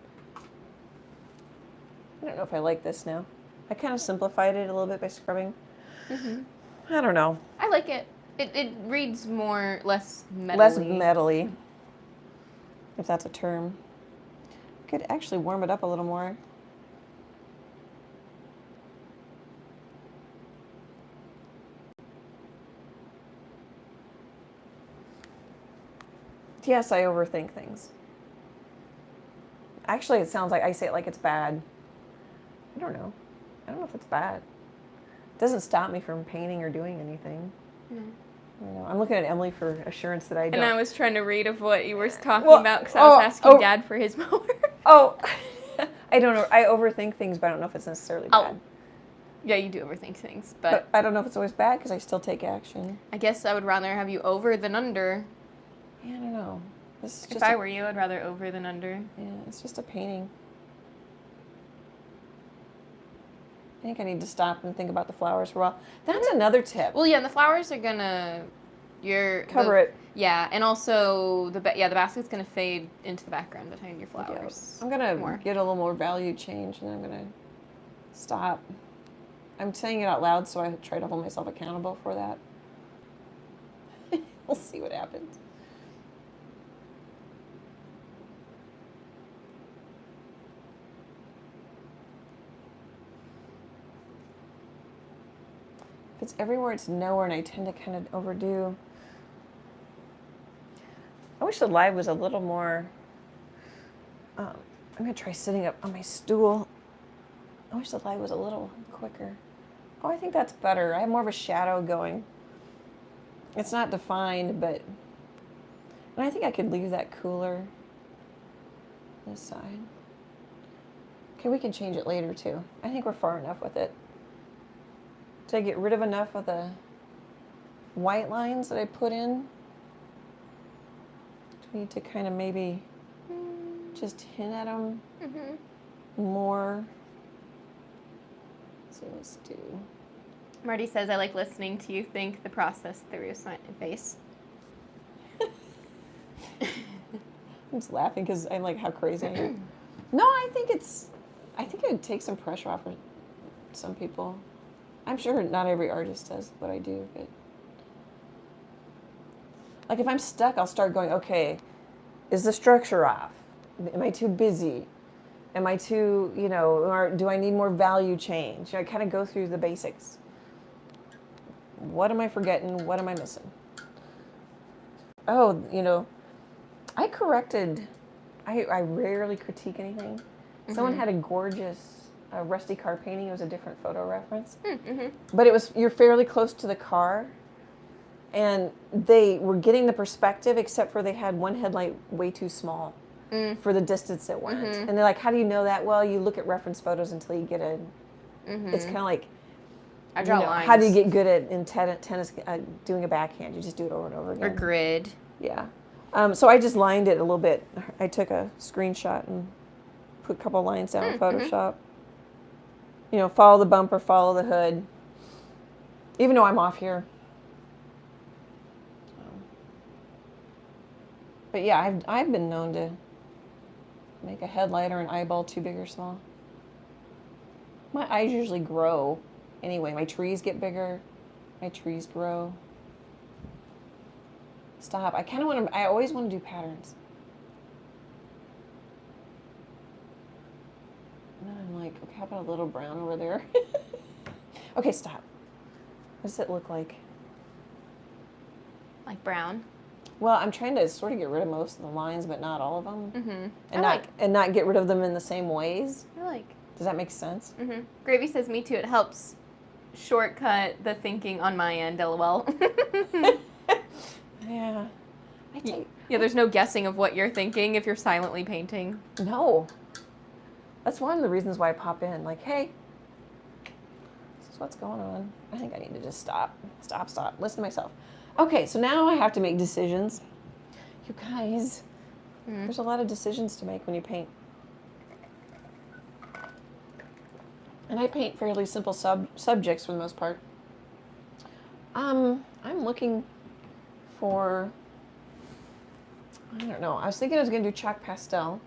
I don't know if I like this now. I kind of simplified it a little bit by scrubbing. I don't know. I like it. It reads less metally. Less metally, if that's a term. Could actually warm it up a little more. Yes, I overthink things. Actually, it sounds like I say it like it's bad. don't know. I don't know if it's bad. It doesn't stop me from painting or doing anything. No. I know. I'm looking at Emily for assurance that I don't. And I was trying to read of what you were talking Well, about because I was asking Dad for his mower. Oh, I don't know. I overthink things, but I don't know if it's necessarily bad. Yeah, you do overthink things, but I don't know if it's always bad because I still take action. I guess I would rather have you over than under. Yeah, I don't know. This is just If I were you, I'd rather over than under. Yeah, it's just a painting. I think I need to stop and think about the flowers for a while. That's another tip. Well, yeah, and the flowers are gonna Cover it. Yeah, and also the basket's gonna fade into the background behind your flowers. I'm gonna get a little more value change, and I'm gonna stop. I'm saying it out loud, so I try to hold myself accountable for that. We'll see what happens. If it's everywhere, it's nowhere, and I tend to kind of overdo. I wish the live was a little more. I'm going to try sitting up on my stool. I wish the live was a little quicker. Oh, I think that's better. I have more of a shadow going. It's not defined, but. And I think I could leave that cooler this side. Okay, we can change it later too. I think we're far enough with it. Did I get rid of enough of the white lines that I put in? Do we need to kind of maybe just hint at them more? So let's do. Marty says, I like listening to you think the process through your face. I'm just laughing because I'm like, how crazy I am. No, I think it would take some pressure off of some people. I'm sure not every artist does what I do, but like if I'm stuck, I'll start going, okay, is the structure off? Am I too busy? Am I too, or do I need more value change? I kind of go through the basics. What am I forgetting? What am I missing? Oh, I corrected, I rarely critique anything. Someone had a gorgeous rusty car painting. It was a different photo reference. But you're fairly close to the car. And they were getting the perspective, except for they had one headlight way too small for the distance it went. And they're like, how do you know that? Well, you look at reference photos until you get it's kind of like, I draw lines. How do you get good at tennis doing a backhand? You just do it over and over again. Or grid. Yeah. So I just lined it a little bit. I took a screenshot and put a couple lines down in Photoshop. Follow the bumper, follow the hood. Even though I'm off here. But yeah, I've been known to make a headlight or an eyeball too big or small. My eyes usually grow. Anyway, my trees get bigger. My trees grow. Stop. I always want to do patterns. And then I'm like, okay, how about a little brown over there? Okay, stop. What does it look like? Like brown? Well, I'm trying to sort of get rid of most of the lines, but not all of them. And not get rid of them in the same ways. Does that make sense? Gravy says, me too. It helps shortcut the thinking on my end, LOL. Yeah. Yeah, there's no guessing of what you're thinking if you're silently painting. No. That's one of the reasons why I pop in. Like, hey, this is what's going on. I think I need to just stop. Stop. Listen to myself. Okay, so now I have to make decisions. You guys, there's a lot of decisions to make when you paint. And I paint fairly simple subjects for the most part. I'm looking for, I don't know. I was thinking I was going to do chalk pastel.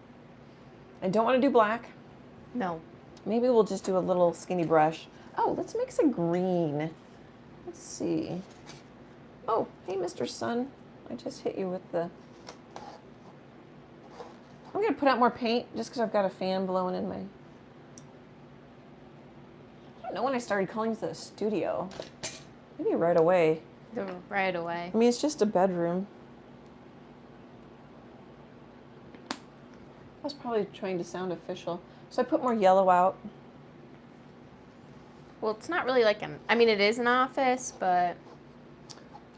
I don't want to do black. No. Maybe we'll just do a little skinny brush. Oh, let's mix a green. Let's see. Oh, hey, Mr. Sun. I just hit you with the... I'm going to put out more paint just because I've got a fan blowing in my... I don't know when I started calling this a studio. Maybe right away. Right away. I mean, it's just a bedroom. I was probably trying to sound official. So I put more yellow out. Well, it's not really like I mean, it is an office, but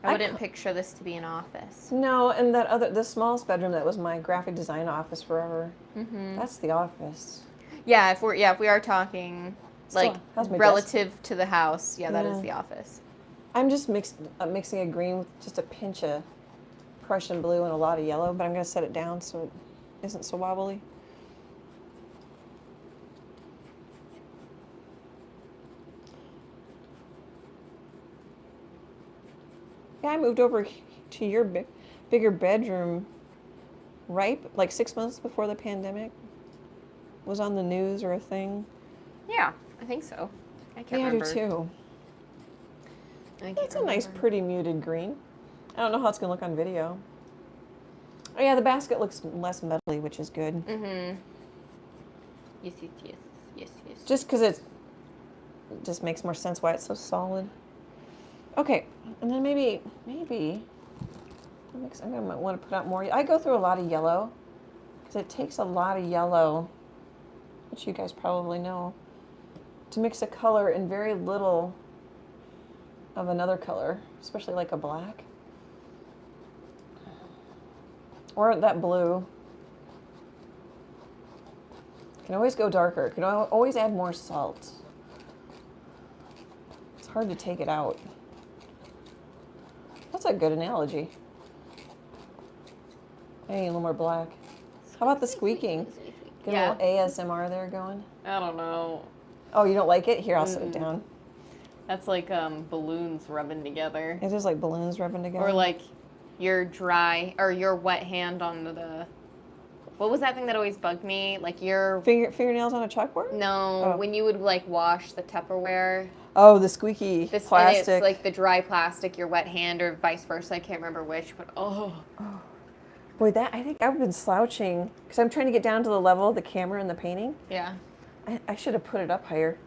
I wouldn't picture this to be an office. No, and the smallest bedroom that was my graphic design office forever. Mm-hmm. That's the office. Yeah, if we are talking like how's my relative to the house, that is the office. I'm just mixing a green with just a pinch of Prussian blue and a lot of yellow, but I'm going to set it down so it isn't so wobbly. Yeah, I moved over to your bigger bedroom like 6 months before the pandemic was on the news or a thing. Yeah, I think so. I can't remember. I do too. It's a nice, pretty muted green. I don't know how it's going to look on video. Oh yeah, the basket looks less metally, which is good. Mm-hmm. Yes. Just because it just makes more sense why it's so solid. Okay, and then maybe I'm going to want to put out more. I go through a lot of yellow because it takes a lot of yellow, which you guys probably know, to mix a color in very little of another color, especially like a black. Or that blue. Can always go darker. Can always add more salt. It's hard to take it out. That's a good analogy. Hey, a little more black. How about the squeaking? Get a little ASMR there going. I don't know. Oh, you don't like it? Here, I'll set it down. That's like balloons rubbing together. It is like balloons rubbing together. Or like your wet hand on the. What was that thing that always bugged me? Like your fingernails on a chalkboard? No, when you would like wash the Tupperware. Oh, the squeaky plastic. And it's like the dry plastic, your wet hand, or vice versa. I can't remember which, but Boy, I think I've been slouching because I'm trying to get down to the level of the camera and the painting. Yeah. I should have put it up higher.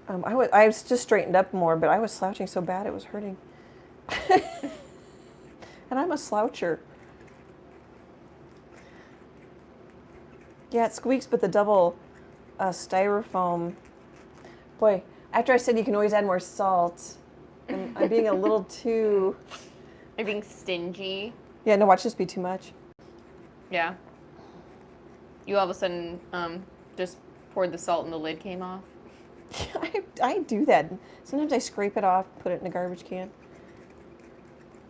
I was just straightened up more, but I was slouching so bad it was hurting. And I'm a sloucher. Yeah, it squeaks, but the double styrofoam. Boy, after I said you can always add more salt, I'm being a little too... You're being stingy. Yeah, no, watch this be too much. Yeah. You all of a sudden just poured the salt and the lid came off. I do that. Sometimes I scrape it off, put it in a garbage can.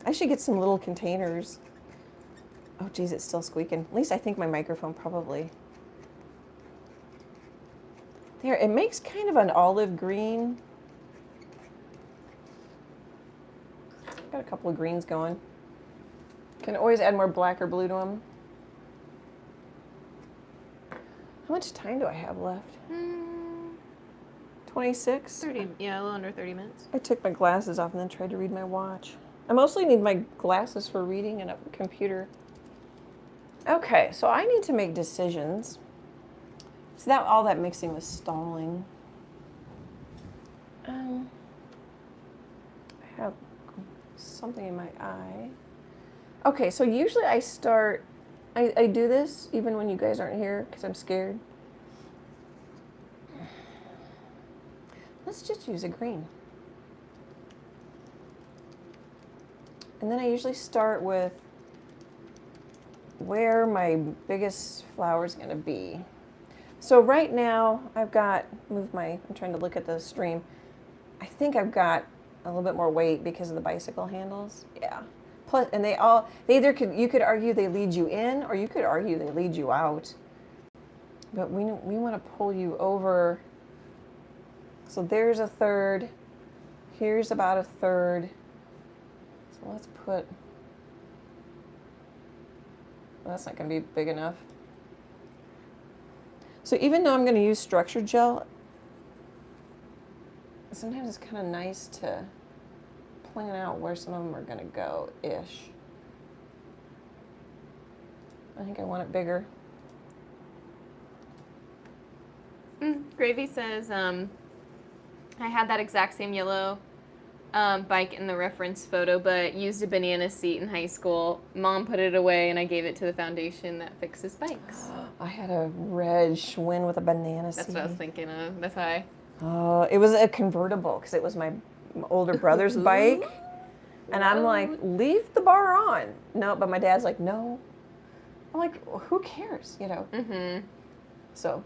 I should get some little containers. Oh, geez, it's still squeaking. At least I think my microphone probably. There, it makes kind of an olive green. Got a couple of greens going. Can always add more black or blue to them. How much time do I have left? 26? 30, yeah, a little under 30 minutes. I took my glasses off and then tried to read my watch. I mostly need my glasses for reading and a computer. Okay, so I need to make decisions. So all that mixing was stalling. I have something in my eye. Okay, so usually I do this even when you guys aren't here because I'm scared. Let's just use a green. And then I usually start with where my biggest flower is going to be. So right now I'm trying to look at the stream. I think I've got a little bit more weight because of the bicycle handles. Yeah. Plus, and you could argue they lead you in or you could argue they lead you out. But we want to pull you over. So there's a third. Here's about a third. So let's put, well, that's not going to be big enough. So even though I'm going to use structured gel, sometimes it's kind of nice to plan out where some of them are going to go-ish. I think I want it bigger. Gravy says, I had that exact same yellow bike in the reference photo, but used a banana seat in high school. Mom put it away, and I gave it to the foundation that fixes bikes. I had a red Schwinn with a banana seat. That's what I was thinking of. That's why It was a convertible because it was my older brother's bike. And I'm like, leave the bar on. No, but my dad's like, no. I'm like, well, who cares, you know? Mm-hmm. So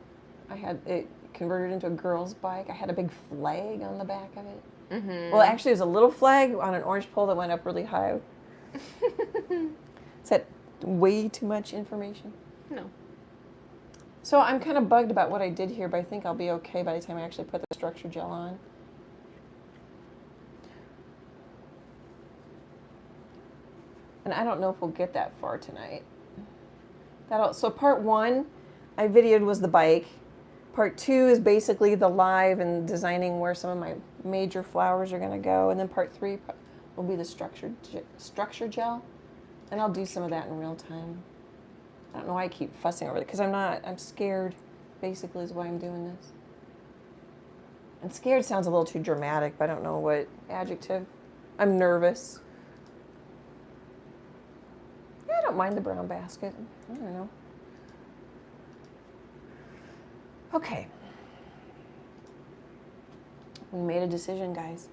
I had it converted into a girl's bike. I had a big flag on the back of it. Mm-hmm. Well, actually, it was a little flag on an orange pole that went up really high. Is that way too much information? No. So I'm kind of bugged about what I did here, but I think I'll be okay by the time I actually put the structure gel on. And I don't know if we'll get that far tonight. So part 1 I videoed was the bike. Part 2 is basically the live and designing where some of my major flowers are going to go. And then part 3 will be the structure gel. And I'll do some of that in real time. I don't know why I keep fussing over it, because I'm scared, basically, is why I'm doing this. And scared sounds a little too dramatic, but I don't know what adjective. I'm nervous. Yeah, I don't mind the brown basket. I don't know. Okay. We made a decision, guys.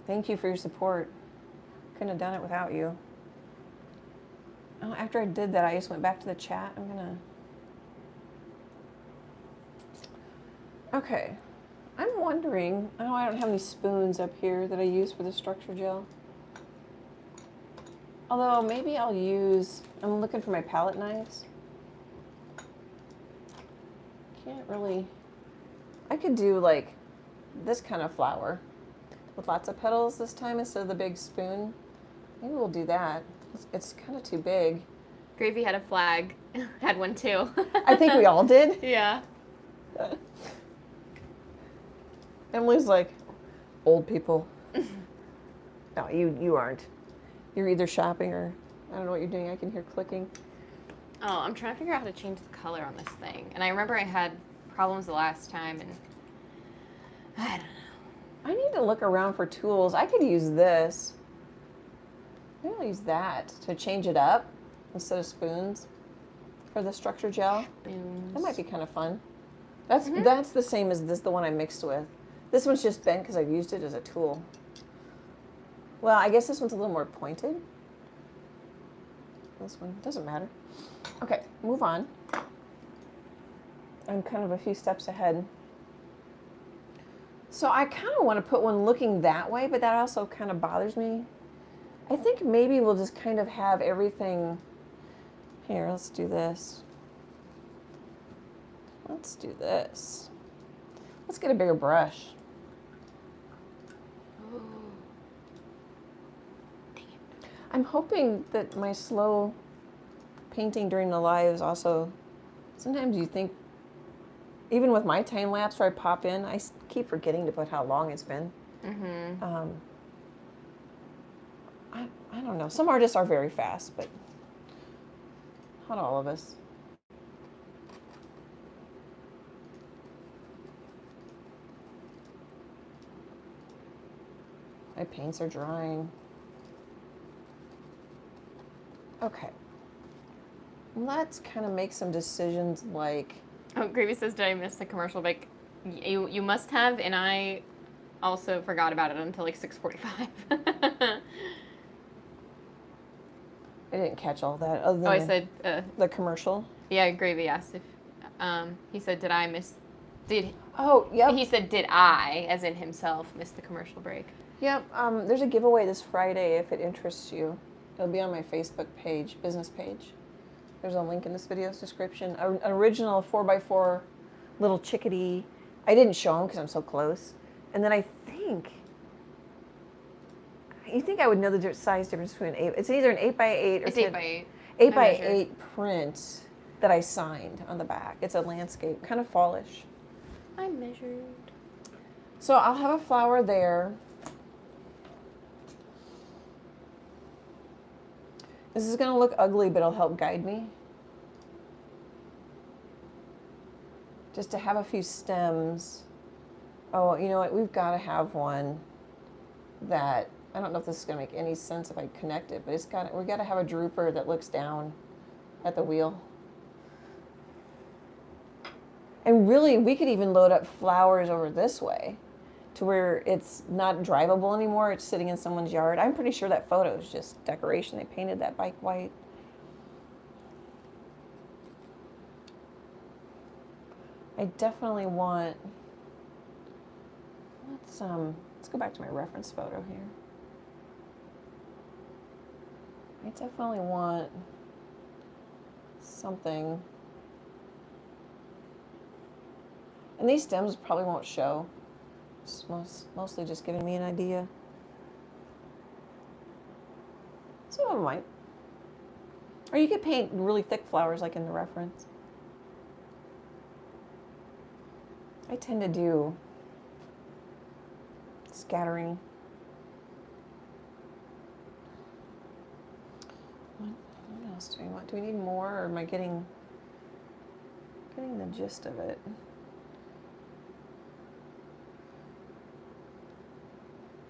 Thank you for your support. Couldn't have done it without you. Oh, after I did that, I just went back to the chat. Okay. I'm wondering, I know I don't have any spoons up here that I use for the structure gel. Although maybe I'll use, I'm looking for my palette knives. Can't really, I could do like this kind of flower with lots of petals this time instead of the big spoon. Maybe we'll do that. It's kind of too big. Gravy had a flag. Had one too. I think we all did. Yeah. Emily's like, old people. No, you aren't. You're either shopping or I don't know what you're doing. I can hear clicking. Oh, I'm trying to figure out how to change the color on this thing. And I remember I had problems the last time, and I don't know. I need to look around for tools. I could use this. Maybe I'll use that to change it up instead of spoons for the structure gel. Spoons. That might be kind of fun. That's the same as the one I mixed with. This one's just bent because I've used it as a tool. Well, I guess this one's a little more pointed. This one doesn't matter. Okay, move on. I'm kind of a few steps ahead. So I kind of want to put one looking that way, but that also kind of bothers me. I think maybe we'll just kind of have everything. Here, let's do this. Let's do this. Let's get a bigger brush. Oh. Dang it. I'm hoping that my slow painting during the live is also, sometimes you think, even with my time lapse where I pop in, I keep forgetting to put how long it's been. Mm-hmm. I don't know. Some artists are very fast, but not all of us. My paints are drying. Okay. Let's kind of make some decisions like... Oh, Gravy says, did I miss the commercial break? You must have, and I also forgot about it until like 6:45. I didn't catch all that. Other than I said... the commercial. Yeah, Gravy asked if... he said, did I miss... Oh, yep. He said, did I, as in himself, miss the commercial break? Yep. There's a giveaway this Friday if it interests you. It'll be on my Facebook page, business page. There's a link in this video's description. An original 4x4 little chickadee. I didn't show them because I'm so close. And then I think... You think I would know the size difference between it's either an 8x8 or It's 8x8. 8x8 print that I signed on the back. It's a landscape, kind of fallish. I measured. So I'll have a flower there. This is going to look ugly, but it'll help guide me. Just to have a few stems. Oh, you know what? We've got to have one that, I don't know if this is going to make any sense if I connect it, but we've got to have a drooper that looks down at the wheel. And really, we could even load up flowers over this way to where it's not drivable anymore. It's sitting in someone's yard. I'm pretty sure that photo is just decoration. They painted that bike white. I definitely want, let's go back to my reference photo here. I definitely want something. And these stems probably won't show. It's mostly just giving me an idea. Some of them might. Or you could paint really thick flowers like in the reference. I tend to do scattering. What else do we want? Do we need more, or am I getting the gist of it?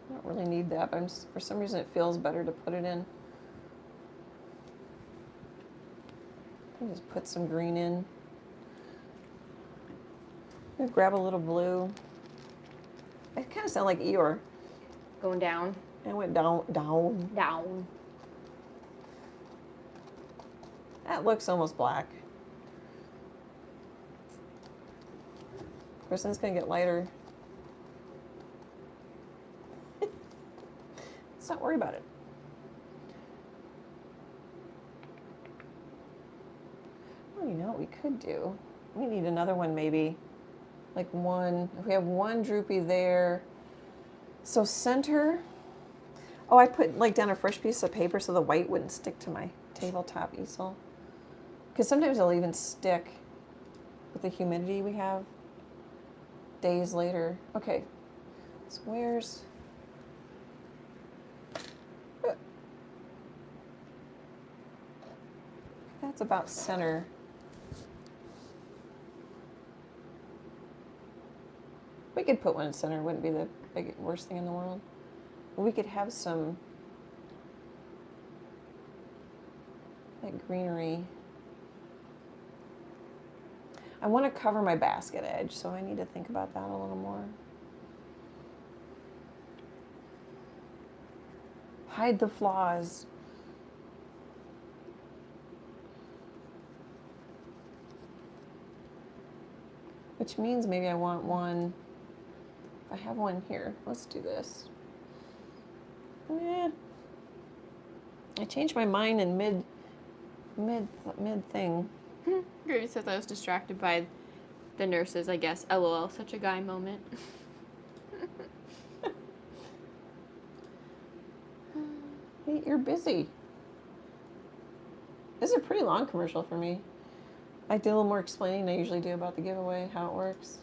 I don't really need that, but for some reason it feels better to put it in. I just put some green in. I'm gonna grab a little blue. I kind of sound like Eeyore. Going down. I went down. Down. That looks almost black. Of course, then it's gonna get lighter. Let's not worry about it. Oh, you know what we could do? We need another one maybe. Like one, if we have one droopy there. So center, oh, I put like down a fresh piece of paper so the white wouldn't stick to my tabletop easel. Because sometimes it'll even stick with the humidity we have days later. Okay, so where's, that's about center. We could put one in center. It wouldn't be the worst thing in the world. We could have some like greenery. I want to cover my basket edge, so I need to think about that a little more. Hide the flaws. Which means maybe I want one. I have one here. Let's do this. I changed my mind in mid thing. Grace says I was distracted by the nurses, I guess. LOL, such a guy moment. Hey, you're busy. This is a pretty long commercial for me. I did a little more explaining than I usually do about the giveaway, how it works.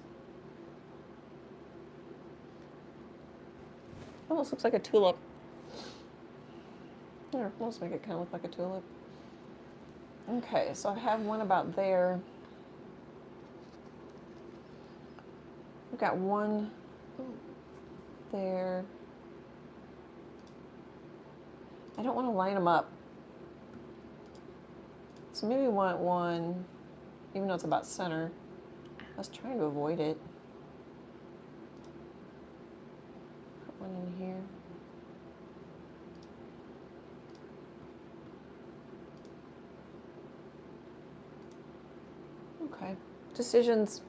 Almost looks like a tulip. Here, let's make it kind of look like a tulip. Okay, so I have one about there. I've got one there. I don't want to line them up. So maybe we want one, even though it's about center. I was trying to avoid it. Put one in here. Okay, decisions.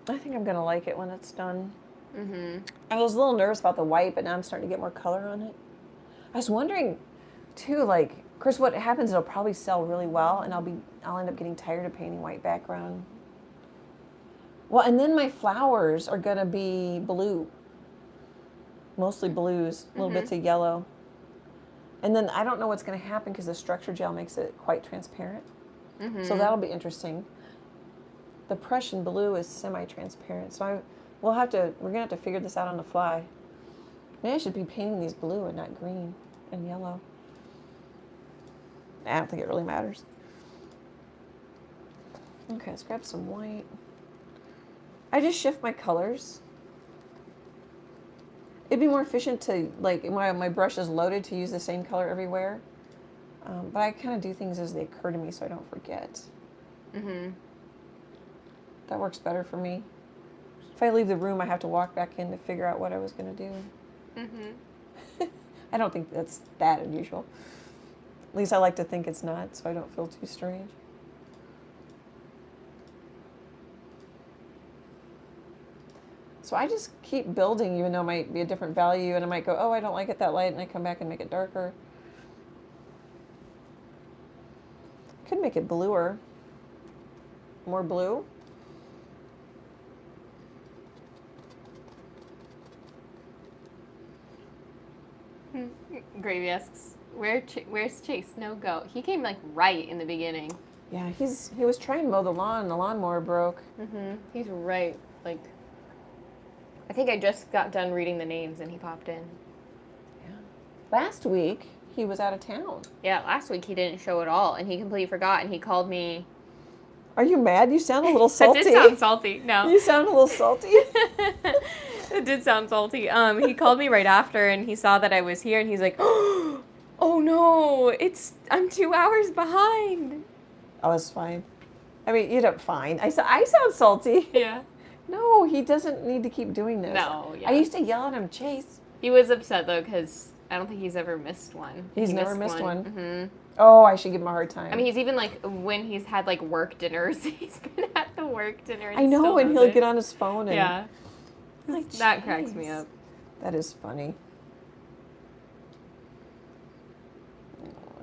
I think I'm gonna like it when it's done. Mm-hmm. I was a little nervous about the white, but now I'm starting to get more color on it. I was wondering, too, like, of course, what happens, it'll probably sell really well, and I'll end up getting tired of painting white background. Well, and then my flowers are gonna be blue, mostly blues, little bits of yellow. And then I don't know what's gonna happen because the structure gel makes it quite transparent. So that'll be interesting. The Prussian blue is semi-transparent, so we're gonna have to figure this out on the fly. Maybe I should be painting these blue and not green and yellow. I don't think it really matters. Okay, let's grab some white. I just shift my colors. It'd be more efficient to, like, when my brush is loaded, to use the same color everywhere. But I kind of do things as they occur to me so I don't forget. Mm-hmm. That works better for me. If I leave the room, I have to walk back in to figure out what I was going to do. Mm-hmm. I don't think that's that unusual. At least I like to think it's not, so I don't feel too strange. So I just keep building, even though it might be a different value, and I might go, oh, I don't like it that light, and I come back and make it darker. Could make it bluer. More blue. Gravy asks, where's Chase? No go. He came like right in the beginning. Yeah, he was trying to mow the lawn, and the lawnmower broke. Mm-hmm. He's right. Like, I think I just got done reading the names and he popped in. Yeah. Last week, he was out of town. Yeah, last week he didn't show at all, and he completely forgot, and he called me. Are you mad? You sound a little salty. That did sound salty. No. You sound a little salty. It did sound salty. He called me right after, and he saw that I was here, and he's like, "Oh no, I'm 2 hours behind." I was fine. I mean, you don't fine. I sound salty. Yeah. No, he doesn't need to keep doing this. No. Yeah. I used to yell at him, Chase. He was upset though because I don't think he's ever missed one. He's never missed one. Mm-hmm. Oh, I should give him a hard time. I mean, he's even like when he's had like work dinners. He's been at the work dinner. And I know, still and does he'll it. get on his phone and Yeah. like, That cracks me Chase. up. That is funny.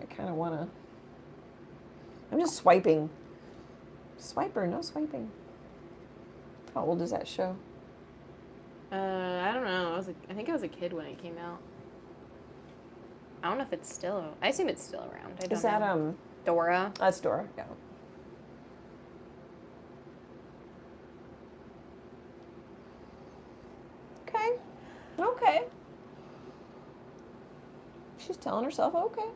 I kind of want to. I'm just swiping. Swiper, no swiping. How old is that show? I don't know. I think I was a kid when it came out. I don't know if it's still. I assume it's still around. I don't Is that know. Dora? That's Dora. Yeah. Okay. Okay. She's telling herself okay.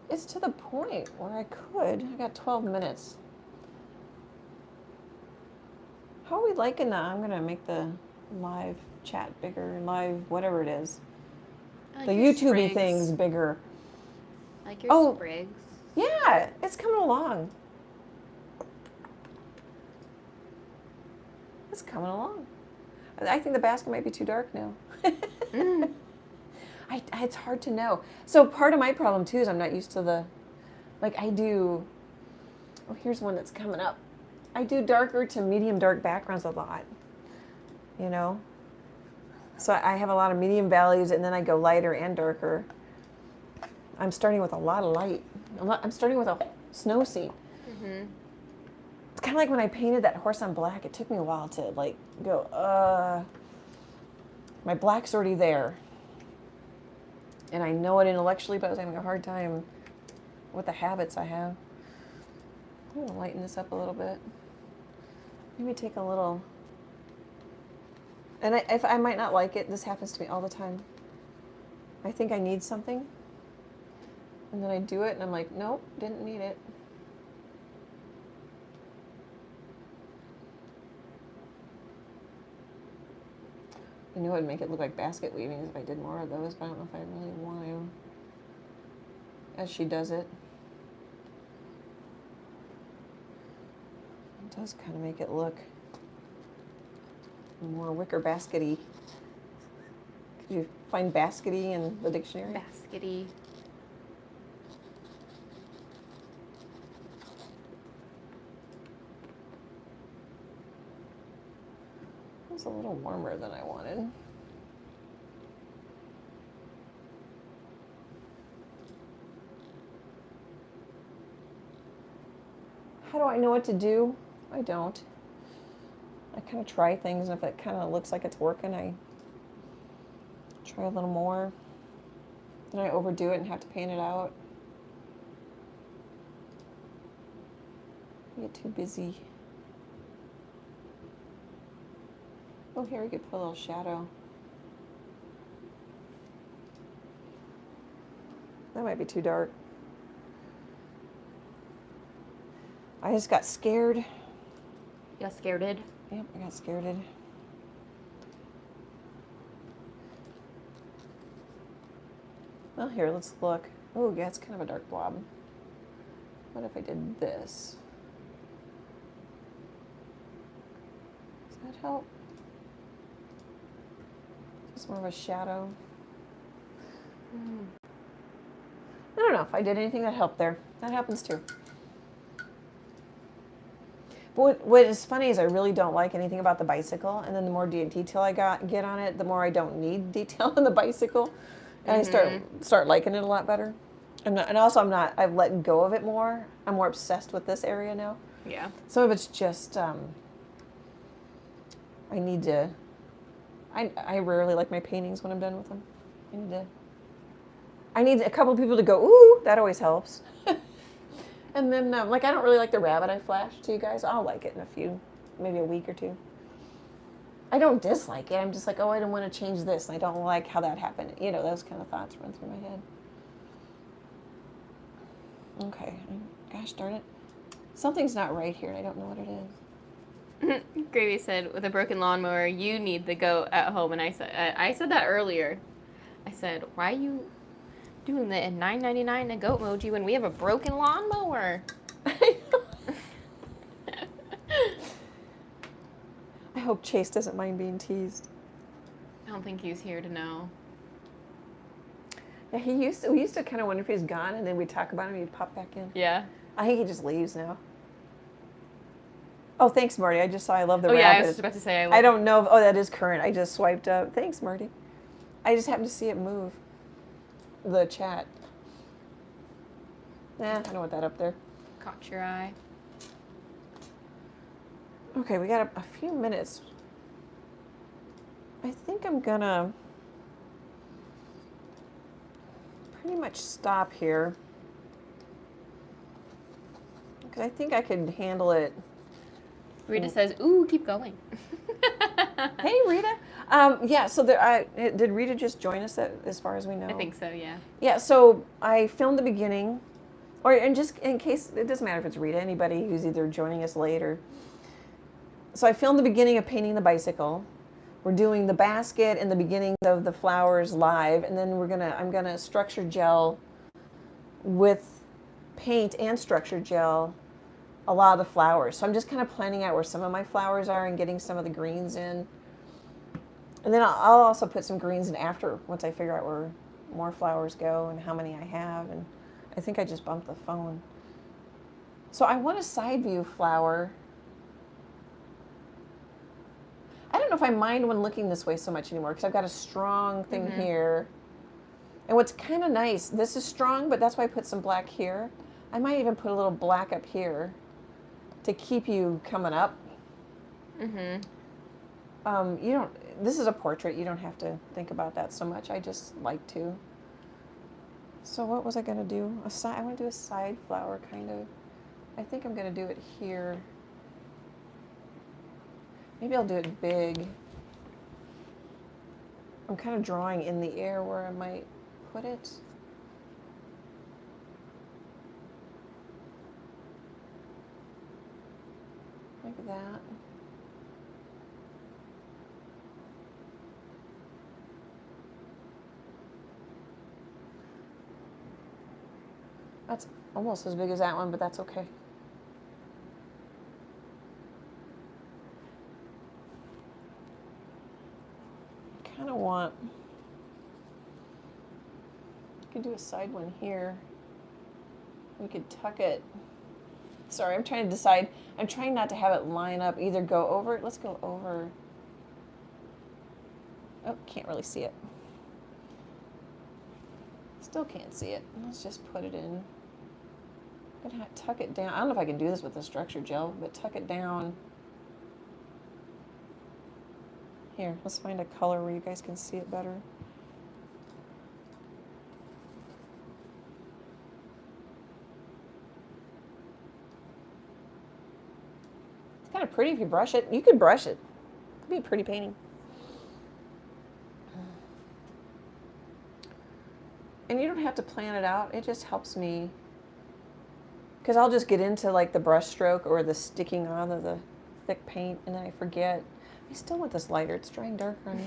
It's to the point where I got 12 minutes. How are we liking that? I'm going to make the live chat bigger, live whatever it is. I like The your YouTubey sprigs. thing's bigger. I like your Oh. sprigs. Yeah, it's coming along. It's coming along. I think the basket might be too dark now. Mm. It's hard to know. So part of my problem too is I'm not used to the, like I do, oh, here's one that's coming up. I do darker to medium dark backgrounds a lot, you know? So I have a lot of medium values and then I go lighter and darker. I'm starting with a lot of light. I'm starting with a snow scene. Mm-hmm. It's kind of like when I painted that horse on black. It took me a while to like go, my black's already there. And I know it intellectually, but I was having a hard time with the habits I have. I'm gonna lighten this up a little bit. Maybe take a little, and if I might not like it, this happens to me all the time. I think I need something, and then I do it, and I'm like, nope, didn't need it. I knew it would make it look like basket weavings if I did more of those, but I don't know if I really want to. As she does it. It does kind of make it look more wicker baskety. Could you find baskety in the dictionary? Baskety. It was a little warmer than I wanted. How do I know what to do? I don't. I kind of try things, and if it kind of looks like it's working, I try a little more. Then I overdo it and have to paint it out. I get too busy. Oh, here we could put a little shadow. That might be too dark. I just got scared. You got scareded? Yep, I got scareded. Well, here, let's look. Oh, yeah, it's kind of a dark blob. What if I did this? Does that help? It's more of a shadow. I don't know if I did anything that helped there. That happens too. But what is funny is I really don't like anything about the bicycle, and then the more detail I get on it, the more I don't need detail on the bicycle, and I start liking it a lot better. And also I've let go of it more. I'm more obsessed with this area now. Yeah. Some of it's just I rarely like my paintings when I'm done with them. I need a couple people to go, ooh, that always helps. And then, like, I don't really like the rabbit I flashed to you guys. I'll like it in maybe a week or two. I don't dislike it. I'm just like, oh, I don't want to change this, and I don't like how that happened. You know, those kind of thoughts run through my head. Okay. Gosh darn it. Something's not right here, and I don't know what it is. Gravy said, with a broken lawnmower, you need the goat at home. And I said that earlier. I said, why are you doing the $9.99 a goat emoji when we have a broken lawnmower? I hope Chase doesn't mind being teased. I don't think he's here to know. Yeah, we used to kind of wonder if he's gone, and then we'd talk about him, he'd pop back in. Yeah. I think he just leaves now. Oh, thanks, Marty. I just saw I love the rabbit. rabbit. Yeah, I was just about to say I don't know. Oh, that is current. I just swiped up. Thanks, Marty. I just happened to see it move. The chat. I don't want that up there. Caught your eye. Okay, we got a few minutes. I think I'm gonna pretty much stop here, because I think I could handle it. Rita says, ooh, keep going. Hey, Rita. Yeah, so did Rita just join us as far as we know? I think so, yeah. Yeah, so I filmed the beginning, and just in case, it doesn't matter if it's Rita, anybody who's either joining us late or... So I filmed the beginning of painting the bicycle. We're doing the basket and the beginning of the flowers live, and then I'm gonna structure gel with paint and structure gel a lot of the flowers. So I'm just kind of planning out where some of my flowers are and getting some of the greens in. And then I'll also put some greens in after, once I figure out where more flowers go and how many I have. And I think I just bumped the phone. So I want a side view flower. I don't know if I mind when looking this way so much anymore, because I've got a strong thing here. And what's kind of nice, this is strong, but that's why I put some black here. I might even put a little black up here to keep you coming up. This is a portrait. You don't have to think about that so much. I just like to. So what was I going to do? I want to do a side flower, kind of. I think I'm going to do it here. Maybe I'll do it big. I'm kind of drawing in the air where I might put it. Like that. That's almost as big as that one, but that's okay. I kind of want, I could do a side one here. We could tuck it. Sorry, I'm trying to decide. I'm trying not to have it line up. Either go over, let's go over. Oh, can't really see it. Still can't see it. Let's just put it in. I'm gonna tuck it down. I don't know if I can do this with the structure gel, but tuck it down. Here, let's find a color where you guys can see it better. It's kind of pretty if you brush it. You could brush it. It'd be a pretty painting. And you don't have to plan it out. It just helps me, because I'll just get into like the brush stroke or the sticking on of the thick paint, and then I forget. I still want this lighter. It's drying darker on me.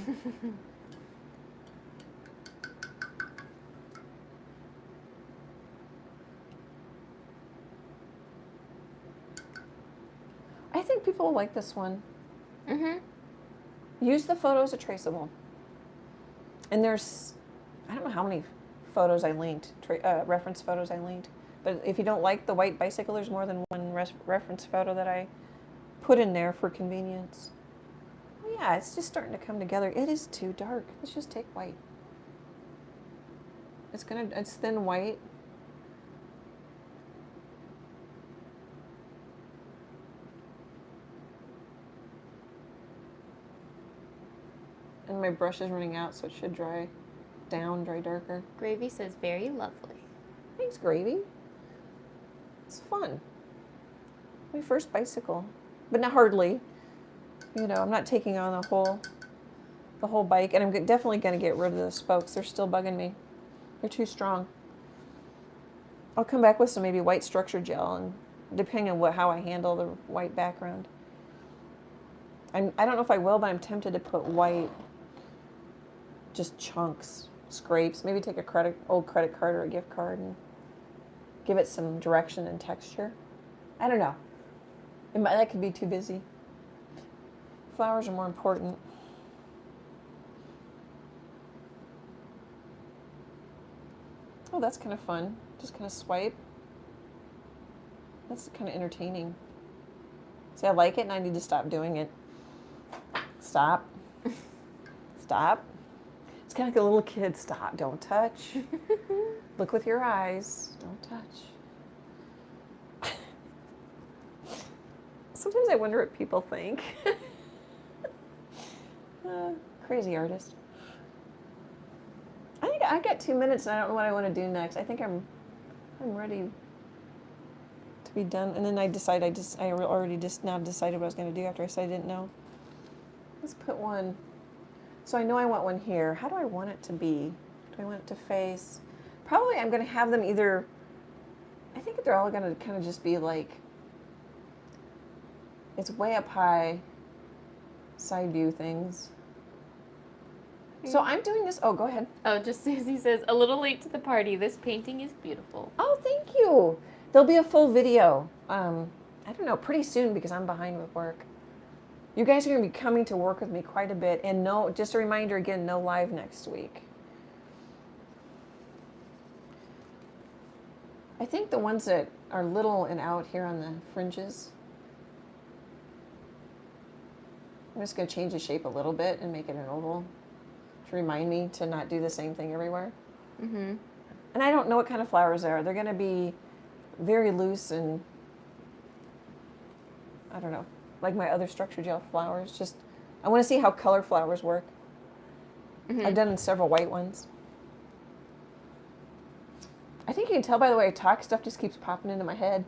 I think people will like this one. Mm-hmm. Use the photo as a traceable. And there's, I don't know how many photos I linked, reference photos I linked. But if you don't like the white bicycle, there's more than one reference photo that I put in there for convenience. Well, yeah, it's just starting to come together. It is too dark. Let's just take white. It's thin white. And my brush is running out, so it should dry darker. Gravy says very lovely. Thanks, Gravy. It's fun. My first bicycle, but not hardly. You know, I'm not taking on the whole bike, and I'm definitely going to get rid of the spokes. They're still bugging me. They're too strong. I'll come back with some maybe white structure gel, and depending on how I handle the white background. I don't know if I will, but I'm tempted to put white, just chunks, scrapes. Maybe take a old credit card or a gift card and give it some direction and texture. I don't know. That could be too busy. Flowers are more important. Oh, that's kind of fun. Just kind of swipe. That's kind of entertaining. See, I like it and I need to stop doing it. Stop. Stop. It's kind of like a little kid. Stop. Don't touch. Look with your eyes. Don't touch. Sometimes I wonder what people think. Crazy artist. I think I got 2 minutes and I don't know what I want to do next. I think I'm ready to be done. And then I already now decided what I was going to do after I said I didn't know. Let's put one. So I know I want one here. How do I want it to be? Do I want it to face? Probably I'm going to have them either, I think they're all going to kind of just be like, it's way up high, side view things. So I'm doing this. Oh, go ahead. Oh, just Susie says, a little late to the party. This painting is beautiful. Oh, thank you. There'll be a full video. I don't know, pretty soon because I'm behind with work. You guys are going to be coming to work with me quite a bit. And just a reminder again, no live next week. I think the ones that are little and out here on the fringes, I'm just going to change the shape a little bit and make it an oval to remind me to not do the same thing everywhere. Mm-hmm. And I don't know what kind of flowers they are. They're going to be very loose and, I don't know, like my other structure gel flowers. Just, I want to see how color flowers work. Mm-hmm. I've done several white ones. I think you can tell by the way I talk, stuff just keeps popping into my head.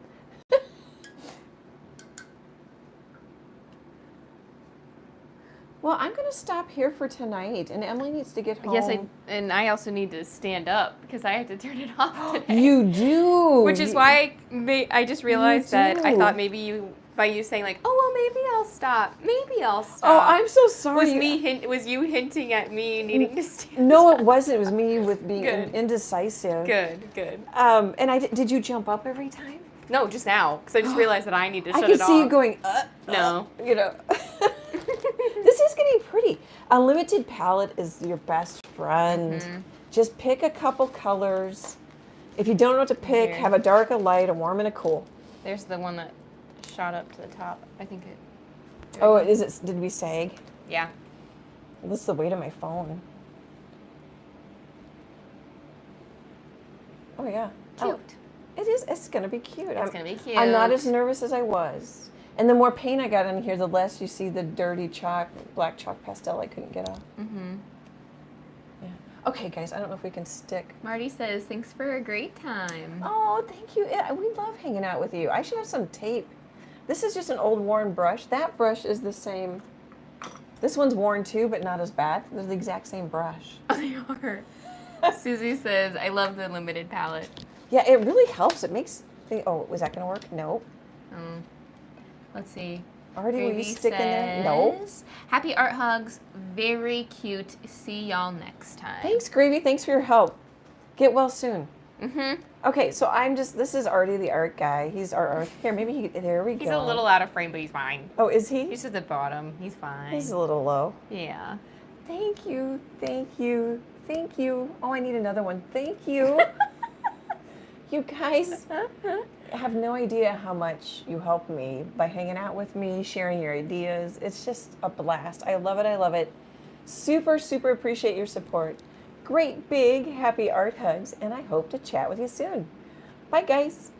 Well, I'm going to stop here for tonight, and Emily needs to get home. Yes, and I also need to stand up because I had to turn it off today. You do! Which is why I just realized that I thought maybe by you saying like, oh, well, maybe I'll stop. Maybe I'll stop. Oh, I'm so sorry. Was you hinting at me needing to stand No, up? it wasn't. It was me with being indecisive. Good. And did you jump up every time? No, just now, because I just realized that I need to shut it off. I can see you going, no. You know. This is getting pretty. A limited palette is your best friend. Mm-hmm. Just pick a couple colors. If you don't know what to pick, have a dark, a light, a warm, and a cool. There's the one that shot up to the top. I think it. Oh, is it? Did we sag? Yeah. This is the weight of my phone. Oh, yeah. Cute. Oh, it is. It's going to be cute. It's going to be cute. I'm not as nervous as I was. And the more paint I got in here, the less you see the dirty black chalk pastel I couldn't get off. Mm-hmm. Yeah. Okay, guys, I don't know if we can stick. Marty says, thanks for a great time. Oh, thank you. We love hanging out with you. I should have some tape. This is just an old worn brush. That brush is the same. This one's worn too, but not as bad. They're the exact same brush. Oh, they are. Susie says, I love the limited palette. Yeah, it really helps. It makes oh, was that going to work? No. Let's see. Artie, will you stick in there? No. Happy art hugs. Very cute. See y'all next time. Thanks, Gravy. Thanks for your help. Get well soon. Mm-hmm. Okay, so this is Artie the art guy. He's our art. Here, maybe there we go. He's a little out of frame, but he's fine. Oh, is he? He's at the bottom. He's fine. He's a little low. Yeah. Thank you, thank you, thank you. Oh, I need another one. Thank you. You guys have no idea how much you help me by hanging out with me, sharing your ideas. It's just a blast. I love it, I love it. Super, super appreciate your support. Great big happy art hugs, and I hope to chat with you soon. Bye, guys.